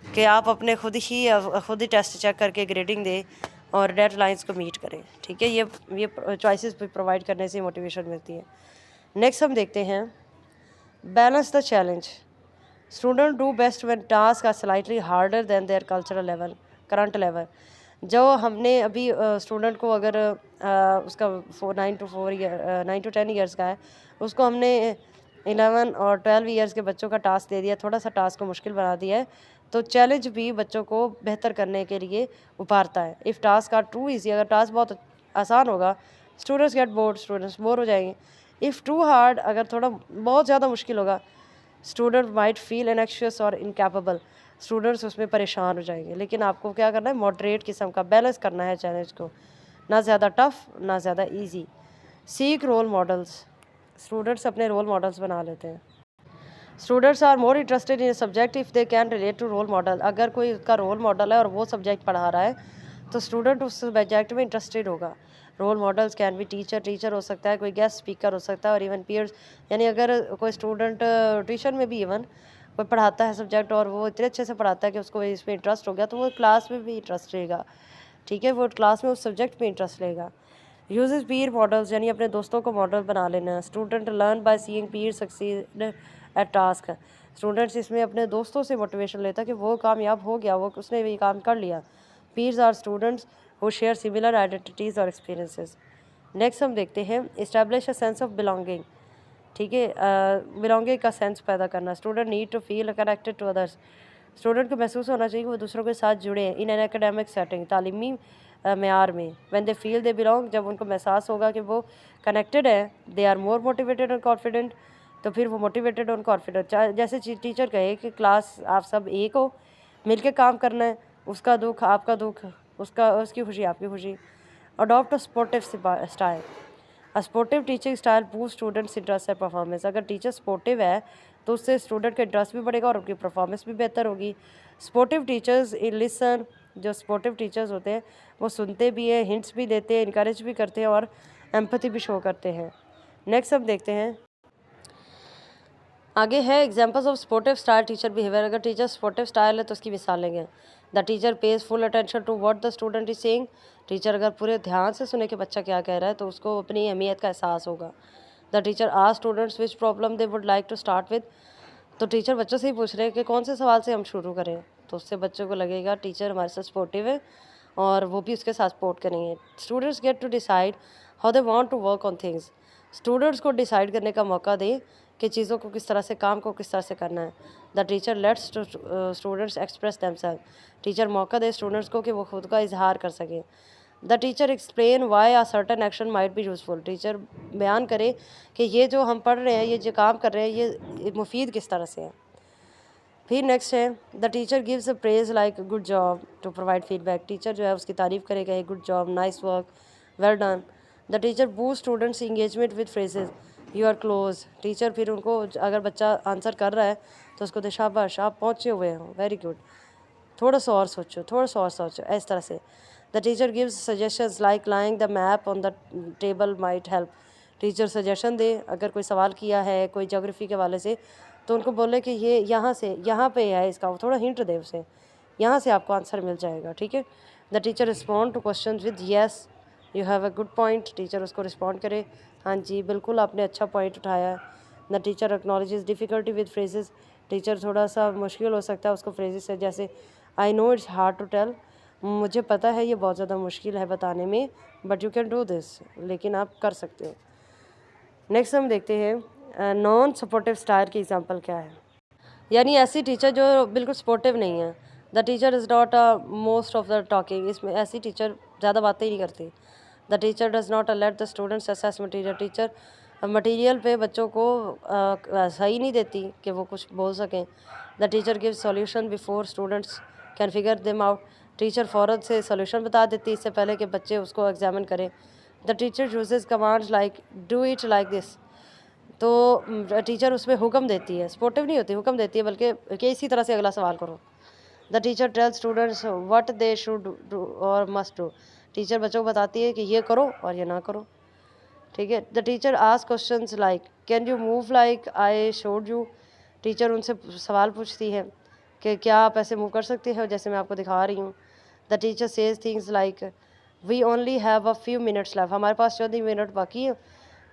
कि आप अपने खुद ही टेस्ट चेक करके ग्रेडिंग दें और डेडलाइंस को मीट करें। ठीक है, ये चॉइसेस भी प्रोवाइड करने से मोटिवेशन मिलती है। नेक्स्ट हम देखते हैं balance the challenge, student do best when task are slightly harder than their cultural level current level. जो हमने अभी स्टूडेंट को अगर उसका 9 to 10 ईयर्स का है, उसको हमने 11 और 12 ईयर्स के बच्चों का टास्क दे दिया, थोड़ा सा टास्क को मुश्किल बना दिया है, तो चैलेंज भी बच्चों को बेहतर करने के लिए उभारता है। If task are too easy, अगर टास्क बहुत आसान होगा, students get bored, students bore हो जाएंगे। इफ़ टू हार्ड, अगर थोड़ा बहुत ज़्यादा मुश्किल होगा, स्टूडेंट माइट फील एनएक्शियस और इनकैपेबल, स्टूडेंट्स उसमें परेशान हो जाएंगे। लेकिन आपको क्या करना है, मॉडरेट किस्म का बैलेंस करना है चैलेंज को, ना ज़्यादा टफ ना ज़्यादा easy. Seek role models, students अपने रोल मॉडल्स बना लेते हैं। Students are more interested in subject if they can relate to role model, अगर कोई उसका रोल मॉडल है और वो सब्जेक्ट पढ़ा रहा है, तो स्टूडेंट उस सब्जेक्ट में इंटरेस्टेड होगा। रोल मॉडल्स कैन भी टीचर हो सकता है, कोई गेस्ट स्पीकर हो सकता है, और इवन पीयर्स, यानी अगर कोई स्टूडेंट ट्यूशन में भी इवन कोई पढ़ाता है सब्जेक्ट और वो इतने अच्छे से पढ़ाता है कि उसको इसमें इंटरेस्ट हो गया, तो वो क्लास में भी इंटरेस्ट रहेगा। ठीक है, वो क्लास में उस सब्जेक्ट में इंटरेस्ट रहेगा। यूजेस पीयर मॉडल्स, यानी अपने दोस्तों को मॉडल बना लेना। Student learn by seeing peer succeed at task, students इसमें अपने दोस्तों से मोटिवेशन लेता है कि वो कामयाब हो गया, वो उसने भी काम कर लिया। Peers are students who share similar identities और एक्सपीरियंसेस। नेक्स्ट हम देखते हैं establish a sense of belonging. ठीक है, बिलोंगिंग का सेंस पैदा करना। Student need to feel connected to others, student को महसूस होना चाहिए कि वो दूसरों के साथ जुड़े हैं। इन एन एकेडमिक सेटिंग, तालीमी मेयार में। When they feel they belong, जब उनको एहसास होगा कि वो कनेक्टेड है, दे आर मोर मोटिवेटेड और कॉन्फिडेंट, तो फिर वो मोटिवेटेड और कॉन्फिडेंट। जैसे टीचर कहे कि क्लास आप सब एक हो, मिलके काम करना है, उसका दुख आपका दुख, उसकी खुशी आपकी खुशी। Adopt a sportive style, a sportive teaching style boost students interest and performance, अगर टीचर स्पोर्टिव है तो उससे स्टूडेंट का इंटरेस्ट भी बढ़ेगा और उनकी परफॉर्मेंस भी बेहतर होगी। स्पोर्टिव टीचर्स इन लिसन, जो स्पोर्टिव टीचर्स होते हैं वो सुनते भी हैं, हिंट्स भी देते हैं, इनकरेज भी करते हैं और एम्पैथी भी शो करते हैं। नेक्स्ट हम देखते हैं, आगे है examples of supportive style teacher behaviour. अगर टीचर स्पोर्टिव स्टाइल है तो उसकी मिसाल लेंगे। The teacher pays full attention to what the student is saying, teacher अगर पूरे ध्यान से सुने कि बच्चा क्या कह रहा है तो उसको अपनी अहमियत का एहसास होगा। The teacher ask students which problem they would like to start with, तो टीचर बच्चों से ही पूछ रहे हैं कि कौन से सवाल से हम शुरू करें, तो उससे बच्चों को लगेगा टीचर हमारे साथ सपोर्टिव है और वो भी उसके साथ सपोर्ट करेंगे। Students get to decide how they want to work on things, students को डिसाइड करने का मौका दें कि चीज़ों को किस तरह से, काम को किस तरह से करना है। The teacher lets students express themself, teacher मौका दे स्टूडेंट्स को कि वो खुद का इजहार कर सकें। The teacher explain why a certain action might be useful, teacher बयान करे कि ये जो हम पढ़ रहे हैं, ये जो काम कर रहे हैं, ये मुफीद किस तरह से है। फिर नेक्स्ट है the teacher gives a praise like good job to provide feedback, teacher जो है उसकी तारीफ़ करेगा, good job, nice work, well done. The teacher boost students engagement with phrases, you are close, teacher फिर उनको, अगर बच्चा आंसर कर रहा है तो उसको दे शाबाश आप पहुँचे हुए हो, वेरी गुड, थोड़ा सा और सोचो, थोड़ा सा और सोचो, इस तरह से। The teacher gives suggestions like lying the map on the table might help, teacher suggestion दे, अगर कोई सवाल किया है कोई ज्योग्राफी के वाले से तो उनको बोले कि ये यहाँ से यहाँ पे है, इसका थोड़ा हिंट दे उसे, यहाँ से आपको आंसर मिल जाएगा। ठीक है, the teacher respond to question with yes you have a good point, teacher उसको रिस्पॉन्ड करे, हाँ जी बिल्कुल आपने अच्छा पॉइंट उठाया। The teacher acknowledges difficulty with phrases, teacher थोड़ा सा मुश्किल हो सकता है उसको फ्रेजेस से, जैसे I know it's hard to tell, मुझे पता है ये बहुत ज़्यादा मुश्किल है बताने में, but you can do this, लेकिन आप कर सकते हो। नेक्स्ट हम देखते हैं नॉन सपोर्टिव स्टाइल की एग्जांपल क्या है। यानी ऐसी टीचर जो बिल्कुल सपोर्टिव नहीं है। The teacher is not most of the talking, इसमें ऐसी टीचर ज़्यादा बातें ही नहीं करती। The teacher does not let the students assess material, teacher material पे बच्चों को सही नहीं देती कि वो कुछ बोल सकें। The teacher give solution before students can figure them out, teacher फ़ौरन से सॉल्यूशन बता देती इससे पहले कि बच्चे उसको एग्जामिन करें। The teacher uses commands like do it like this, तो टीचर उसमें हुक्म देती है, सपोर्टिव नहीं होती, हुक्म देती है बल्कि कि इसी तरह से अगला सवाल करो। The teacher tell students what they should do और मस्ट डू, टीचर बच्चों को बताती है कि ये करो और ये ना करो। ठीक है। The teacher ask questions like can you move like I showed you, teacher उनसे सवाल पूछती है कि क्या आप ऐसे मूव कर सकते हो जैसे मैं आपको दिखा रही हूँ। The teacher says things like we only have a few minutes left, हमारे पास 14 मिनट बाकी है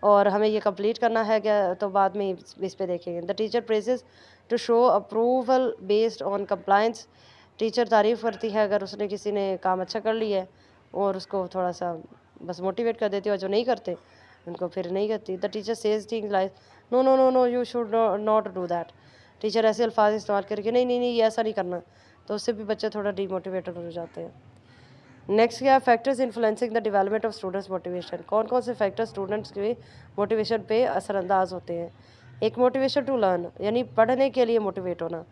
और हमें ये कंप्लीट करना है क्या, तो बाद में इस पे देखेंगे। The teacher praises to show approval based on compliance, teacher तारीफ़ करती है अगर उसने किसी ने काम अच्छा कर लिया है और उसको थोड़ा सा बस मोटिवेट कर देती है, और जो नहीं करते उनको फिर नहीं करती। The teacher says things like no no no no you should not do that, teacher ऐसे अल्फाज इस्तेमाल करके नहीं नहीं नहीं ये ऐसा नहीं करना, तो उससे भी बच्चे थोड़ा डीमोटिवेटेड हो जाते हैं। नेक्स्ट क्या, factors influencing the development of students motivation, कौन कौन से फैक्टर स्टूडेंट्स के मोटिवेशन पे असरअंदाज होते हैं। एक मोटिवेशन टू लर्न, यानी पढ़ने के लिए मोटिवेट होना।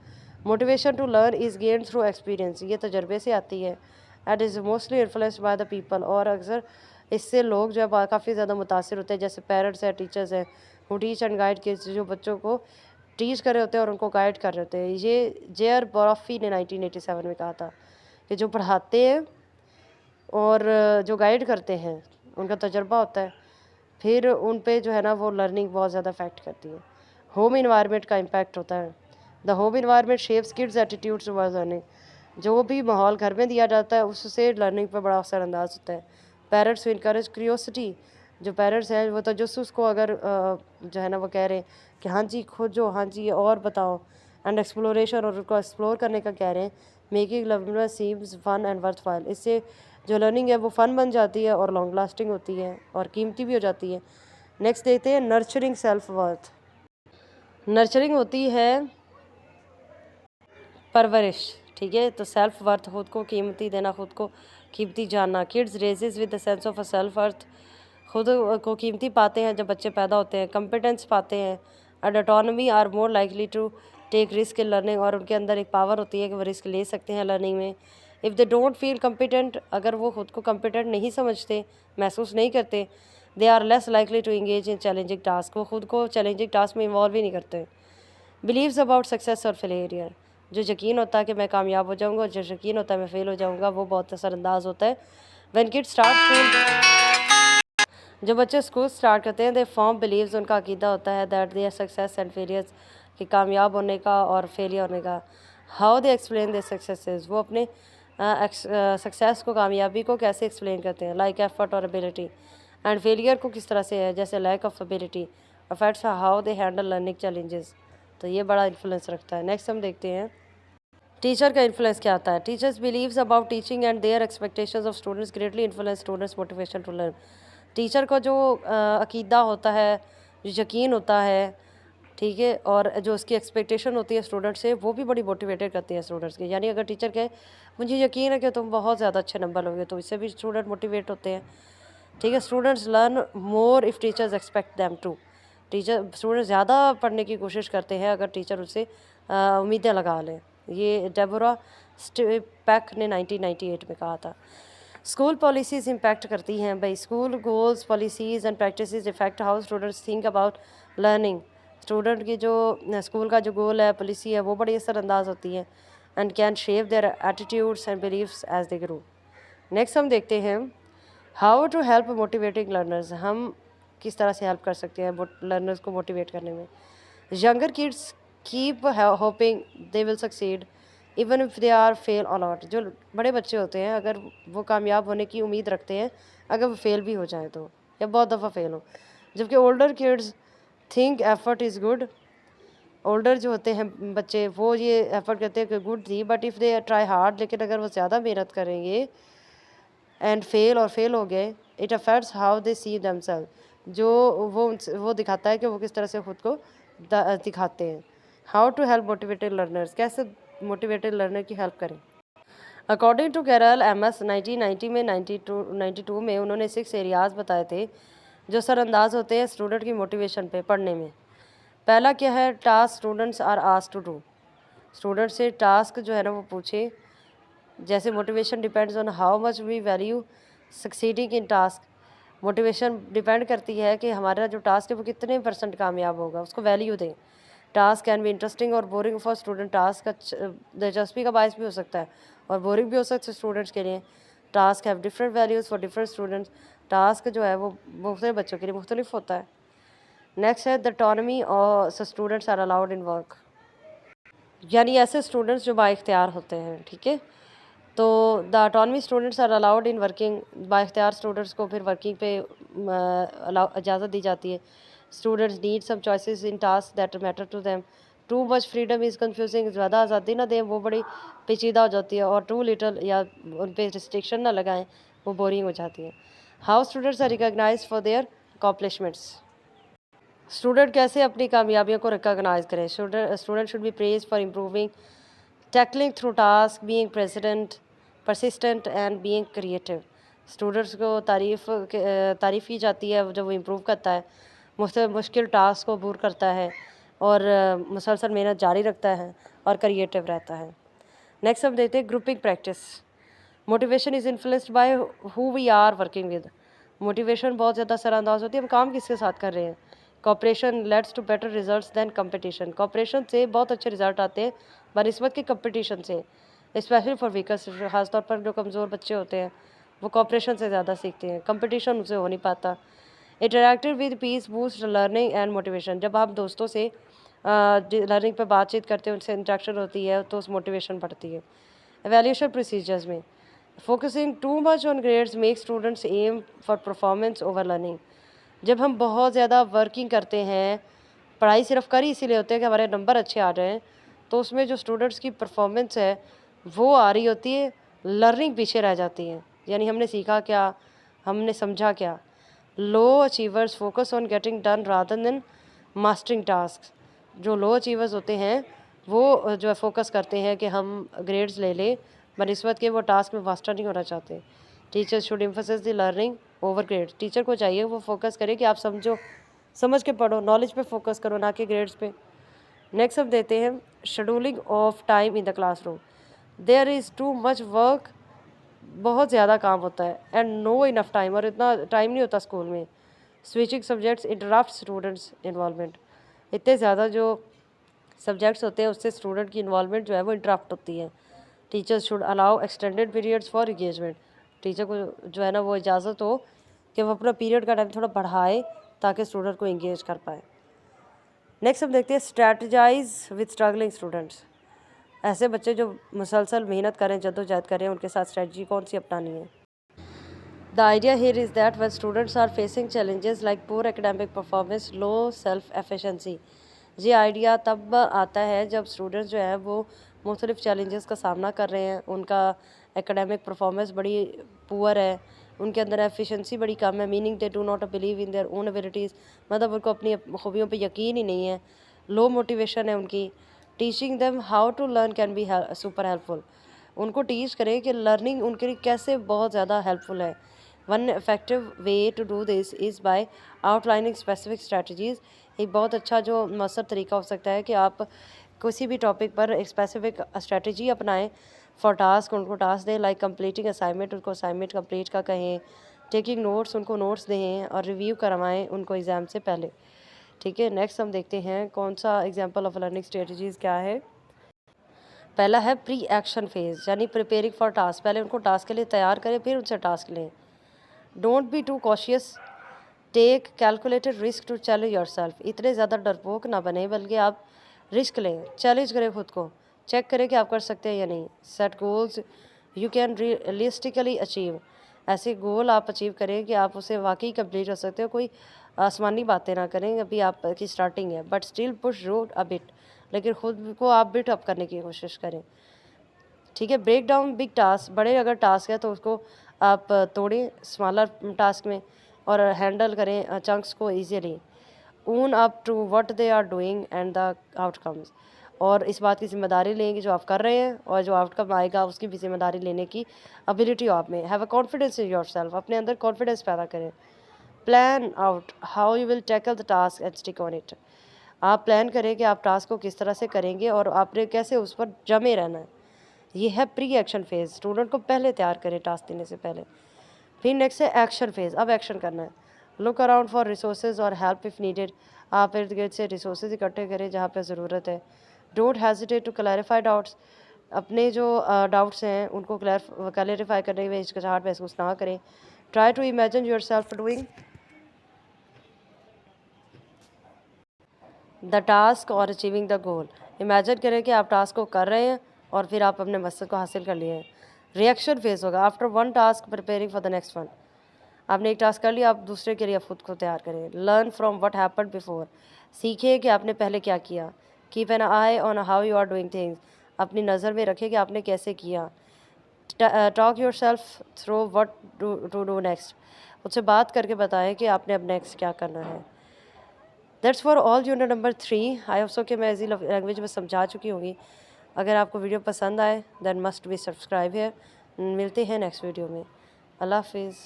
Motivation to learn is gain through experience, ये तजर्बे से आती है। And is mostly influenced by the people, और अक्सर इससे लोग जो है काफ़ी ज़्यादा मुतासिर होते हैं, जैसे पेरेंट्स हैं, टीचर्स हैं, who teach and guide kids, जो बच्चों को टीच कर रहे होते हैं और उनको गाइड कर रहे होते हैं। ये जेयर बॉफी ने 1987 में कहा था कि जो पढ़ाते हैं और जो गाइड करते हैं उनका तजर्बा होता है, फिर उन पे जो है ना वो लर्निंग बहुत ज़्यादा अफेक्ट करती है। होम इन्वायरमेंट का इम्पैक्ट होता है। The home environment shapes kids attitudes towards learning, जो भी माहौल घर में दिया जाता है उससे लर्निंग पर बड़ा असरअंदाज होता है। पेरेंट्स इनकरेज क्यूरियोसिटी, जो पेरेंट्स हैं वो तजस्सुस को अगर जो है ना वो कह रहे हैं कि हाँ जी खोजो, हाँ जी और बताओ, एंड एक्सप्लोरेशन, और उनको एक्सप्लोर करने का कह रहे हैं। Making learning seems fun and worthwhile, इससे जो लर्निंग है वो फ़न बन जाती है और लॉन्ग लास्टिंग होती है और कीमती भी हो जाती है। नेक्स्ट देखते हैं नर्चरिंग सेल्फ वर्थ। नर्चरिंग होती है परवरिश, ठीक है, तो सेल्फ वर्थ खुद को कीमती देना, खुद को कीमती जानना। Kids raises with the sense of a self worth, खुद को कीमती पाते हैं जब बच्चे पैदा होते हैं। कॉम्पिटेंस पाते हैं। And autonomy are more likely to take risk in learning, और उनके अंदर एक पावर होती है कि वो रिस्क ले सकते हैं लर्निंग में। If they don't feel competent, अगर वो खुद को कॉम्पिटेंट नहीं समझते, महसूस नहीं करते, they are less likely to engage in challenging task, वो खुद को चैलेंजिंग टास्क में इन्वॉल्व ही नहीं करते। बिलीव्स अबाउट सक्सेस और फेलियर, जो यकीन होता है कि मैं कामयाब हो जाऊंगा और जो यकीन होता है मैं फेल हो जाऊंगा, वो बहुत असरअंदाज होता है। व्हेन किड्स स्टार्ट स्कूल, जो बच्चे स्कूल स्टार्ट करते हैं, दे फॉर्म बिलीव्स, उनका अकीदा होता है that their success and failures, कि कामयाब होने का और फेलियर होने का। How they explain their successes, वो अपने सक्सेस को, कामयाबी को कैसे एक्सप्लेन करते हैं, लाइक एफर्ट और एबिलिटी, एंड फेलियर को किस तरह से है, जैसे lack of ability affects how they handle learning challenges, तो ये बड़ा इन्फ्लुएंस रखता है। नेक्स्ट हम देखते हैं टीचर का इन्फ्लुएंस क्या आता है। Teachers beliefs about teaching and their expectations of students greatly influence students motivation to learn, teacher का जो अकीदा होता है, जो यकीन होता है, ठीक है, और जो उसकी एक्सपेक्टेशन होती है स्टूडेंट से, वो भी बड़ी मोटिवेटेड करती है स्टूडेंट्स की। यानी अगर टीचर कहे मुझे यकीन है कि तुम बहुत ज़्यादा अच्छे नंबर लोगे, तो इससे भी स्टूडेंट मोटिवेट होते हैं। ठीक है। Students learn more if teachers expect them to, teacher student ज़्यादा पढ़ने की कोशिश करते हैं अगर टीचर उससे उम्मीदें लगा लें। ये डेबोरा स्टेपैक ने 1998 में कहा था। स्कूल पॉलिसीज़ इम्पैक्ट करती हैं भाई, school goals, policies and practices effect how students think about learning, student की जो स्कूल का जो गोल है, पॉलिसी है, वो बड़ी असरअंदाज होती है and can shape their attitudes and beliefs as they grow. Next हम देखते हैं how to help motivating learners, हम किस तरह से हेल्प कर सकते हैं लर्नर्स को मोटिवेट करने में। Younger kids keep hoping they will succeed even if they are fail और नॉट, जो बड़े बच्चे होते हैं अगर वो कामयाब होने की उम्मीद रखते हैं अगर वो फेल भी हो जाए तो, या बहुत दफ़ा फेल हो। जबकि older kids think effort is good, older जो होते हैं बच्चे वो ये एफर्ट करते हैं कि गुड थी, but if they try hard, लेकिन अगर वो ज़्यादा मेहनत करेंगे एंड फेल हो गए, it affects how they see themselves, जो वो दिखाता है कि वो किस तरह से खुद को दिखाते हैं। How to help motivated learners, कैसे मोटिवेटेड लर्नर की हेल्प करें। अकॉर्डिंग टू कैरल एमएस 1990 में 92 में उन्होंने 6 एरियाज़ बताए थे जो सरअंदाज होते हैं स्टूडेंट की मोटिवेशन पे पढ़ने में। पहला क्या है, task students are asked to do. Student से टास्क जो है ना वो पूछे, जैसे motivation depends on how much we value succeeding in task. Motivation depend करती है कि हमारा जो टास्क है वो कितने % कामयाब होगा, उसको वैल्यू दें। टास्क कैन बी इंटरेस्टिंग और बोरिंग फॉर स्टूडेंट। टास्क दिलचस्पी का बायस भी हो सकता है और बोरिंग भी हो सकता है स्टूडेंट्स के लिए। Task have different values for different students. Task जो है वो मुख्तलिफ बच्चों के लिए मुख्तलिफ होता है। नेक्स्ट है द ऑटोनॉमी और students are allowed in work, यानी ऐसे स्टूडेंट्स जो बाइख्तियार होते हैं, ठीक है। तो the autonomy students are allowed in working, बाइख्तियार स्टूडेंट्स को फिर वर्किंग पे इजाज़त दी जाती है। Students need some choices in task that matter to them. Too much freedom is confusing, ज़्यादा आज़ादी ना दें वो बड़ी पेचीदा हो जाती है, और टू लिटल या उन पर रिस्ट्रिक्शन ना लगाएं वो बोरिंग हो जाती है। How students are recognized for their accomplishments, student कैसे अपनी कामयाबियों को रिकॉग्नाइज करें। Student should be praise for improving, tackling through task, being persistent and being creative. Students को तारीफ़ की जाती है जब वो इम्प्रूव करता है, मुश्किल टास्क को दूर करता है और मुसलसल मेहनत जारी रखता है और क्रिएटिव रहता है। नेक्स्ट हम देखते हैं grouping practice. Motivation is influenced by who we are working with. Motivation बहुत ज़्यादा असरानंदाज होती है हम काम किसके साथ कर रहे हैं। Cooperation leads to better results than competition. Cooperation से बहुत अच्छे रिजल्ट आते हैं बनिस्बत के कंपटीशन से, स्पेशली फॉर वीकर्स। खासतौर पर जो कमज़ोर बच्चे होते हैं वो कॉपरेशन से ज़्यादा सीखते हैं, कंपटीशन उनसे हो नहीं पाता। Interactive with piece boost learning and motivation. जब आप दोस्तों से लर्निंग पर बातचीत करते हैं, उनसे इंटरेक्शन होती है तो उस मोटिवेशन बढ़ती है। एवेल्यूशन प्रोसीजर्स में focusing too much on grades make students aim for performance over learning. जब हम बहुत ज़्यादा वर्किंग करते हैं, पढ़ाई सिर्फ कर ही इसीलिए होते हैं कि हमारे नंबर अच्छे आ जाएं, तो उसमें जो स्टूडेंट्स की परफॉर्मेंस है वो आ रही होती है, लर्निंग पीछे रह जाती है, यानी हमने सीखा क्या, हमने समझा क्या। Low achievers focus on getting done rather than mastering task. जो लो अचीवर्स होते हैं वो जो है फोकस करते हैं कि हम ग्रेड्स ले लें, बनिस्बत के वो टास्क में मास्टर नहीं होना चाहते। Teachers should emphasize the learning over grades. Teacher को चाहिए वो फोकस करे कि आप समझ के पढ़ो, नॉलेज पे फोकस करो ना कि ग्रेड्स पे। नेक्स्ट हम देते हैं scheduling of time in the classroom. There is too much work, बहुत ज़्यादा काम होता है, एंड नो इनफ टाइम, और इतना टाइम नहीं होता स्कूल में। Switching subjects interrupt students involvement. इतने ज़्यादा जो सब्जेक्ट्स होते हैं उससे स्टूडेंट की इन्वॉल्वमेंट जो है वो इंटरप्ट होती है। Teachers should allow extended periods for engagement. Teacher को जो है ना वो इजाज़त हो कि वो अपना पीरियड का टाइम थोड़ा बढ़ाए ताकि स्टूडेंट को इंगेज कर पाए। नेक्स्ट हम देखते हैं स्ट्रैटेजाइज विद स्ट्रगलिंग स्टूडेंट्स। ऐसे बच्चे जो मुसलसल मेहनत करें, जद्दोजहद करें, उनके साथ स्ट्रैटेजी कौन सी अपनानी है। The idea here is that when students are facing challenges like poor academic performance, low self efficiency. ये आइडिया तब आता है जब स्टूडेंट्स जो है वो मुख्तलिफ चैलेंजेस का सामना कर रहे हैं, उनका एकेडमिक परफॉर्मेंस बड़ी पुअर है, उनके अंदर एफिशिएंसी बड़ी कम है, meaning they do not believe in their own abilities, मतलब उनको अपनी खूबियों पे यकीन ही नहीं है, लो मोटिवेशन है उनकी। Teaching them how to learn can be super helpful. उनको टीच करें कि लर्निंग उनके लिए कैसे बहुत ज़्यादा हेल्पफुल है। One effective way to do this is by outlining specific strategies. एक बहुत अच्छा जो मौसर तरीका हो सकता है कि आप किसी भी टॉपिक पर एक स्पेसिफिक स्ट्रेटजी अपनाएं फॉर टास्क। उनको टास्क दें लाइक कंप्लीटिंग असाइनमेंट, उनको असाइनमेंट कंप्लीट का कहें। टेकिंग नोट्स, उनको नोट्स दें और रिव्यू करवाएं उनको एग्ज़ाम से पहले, ठीक है। नेक्स्ट हम देखते हैं कौन सा एग्जांपल ऑफ लर्निंग स्ट्रेटजीज़ क्या है। पहला है प्री एक्शन फेज, यानी प्रिपेयरिंग फॉर टास्क। पहले उनको टास्क के लिए तैयार करें फिर उनसे टास्क लें। Don't be too cautious, take calculated risk to challenge yourself. इतने ज़्यादा डरपोक ना बने बल्कि आप रिस्क लें, चैलेंज करें खुद को, चेक करें कि आप कर सकते हैं या नहीं। Set goals you can realistically achieve. ऐसे गोल आप अचीव करें कि आप उसे वाकई कंप्लीट कर सकते हो। कोई आसमानी बातें ना करें, अभी आपकी स्टार्टिंग है, but still push root a bit, लेकिन खुद को आप बिट अप करने की कोशिश करें, ठीक है। ब्रेक डाउन बिग टास्क, बड़े अगर टास्क है तो उसको आप तोड़ें स्मॉलर टास्क में और हैंडल करें चंक्स को easily. Own up to what they are doing and the outcomes. और इस बात की ज़िम्मेदारी लें कि जो आप कर रहे हैं और जो आउटकम आएगा उसकी भी ज़िम्मेदारी लेने की एबिलिटी आप में। Have a confidence in yourself, अपने अंदर कॉन्फिडेंस पैदा करें। Plan out how you will tackle the task and stick on it. आप प्लान करें कि आप टास्क को किस तरह से करेंगे और आपने कैसे उस पर जमे रहना है। ये है प्री एक्शन फेज़, स्टूडेंट को पहले तैयार करें टास्क देने से पहले। फिर नेक्स्ट है एक्शन फेज़, अब एक्शन करना है। लुक अराउंड फॉर रिसोर्सेज और हेल्प इफ़ नीडेड, आप इर्द गिर्द से रिसोर्सेज इकट्ठे करें जहाँ पर ज़रूरत है। Don't hesitate to clarify doubts, अपने जो डाउट्स हैं उनको क्लैरिफाई करने में हिचकिचाहट महसूस ना करें। Try to imagine yourself doing the task और अचीविंग द गोल, इमेजिन करें कि आप टास्क को कर रहे हैं और फिर आप अपने मकसद को हासिल कर लिए हैं। रिएक्शन फेज़ होगा after one task preparing for the next one, आपने एक टास्क कर लिया, आप दूसरे के लिए खुद को तैयार करें। Learn from what happened before, सीखिए कि आपने पहले क्या किया। Keep an eye on how you are doing things, अपनी नज़र में रखें कि आपने कैसे किया। Talk yourself through what to do next, उससे बात करके बताएं कि आपने अब नेक्स्ट क्या करना है। That's for all unit number 3। I hope so कि मैं इजी लैंग्वेज में समझा चुकी होंगी। अगर आपको वीडियो पसंद आए देन मस्ट बी सब्सक्राइब है। मिलते हैं नेक्स्ट वीडियो में। अल्लाह हाफिज़।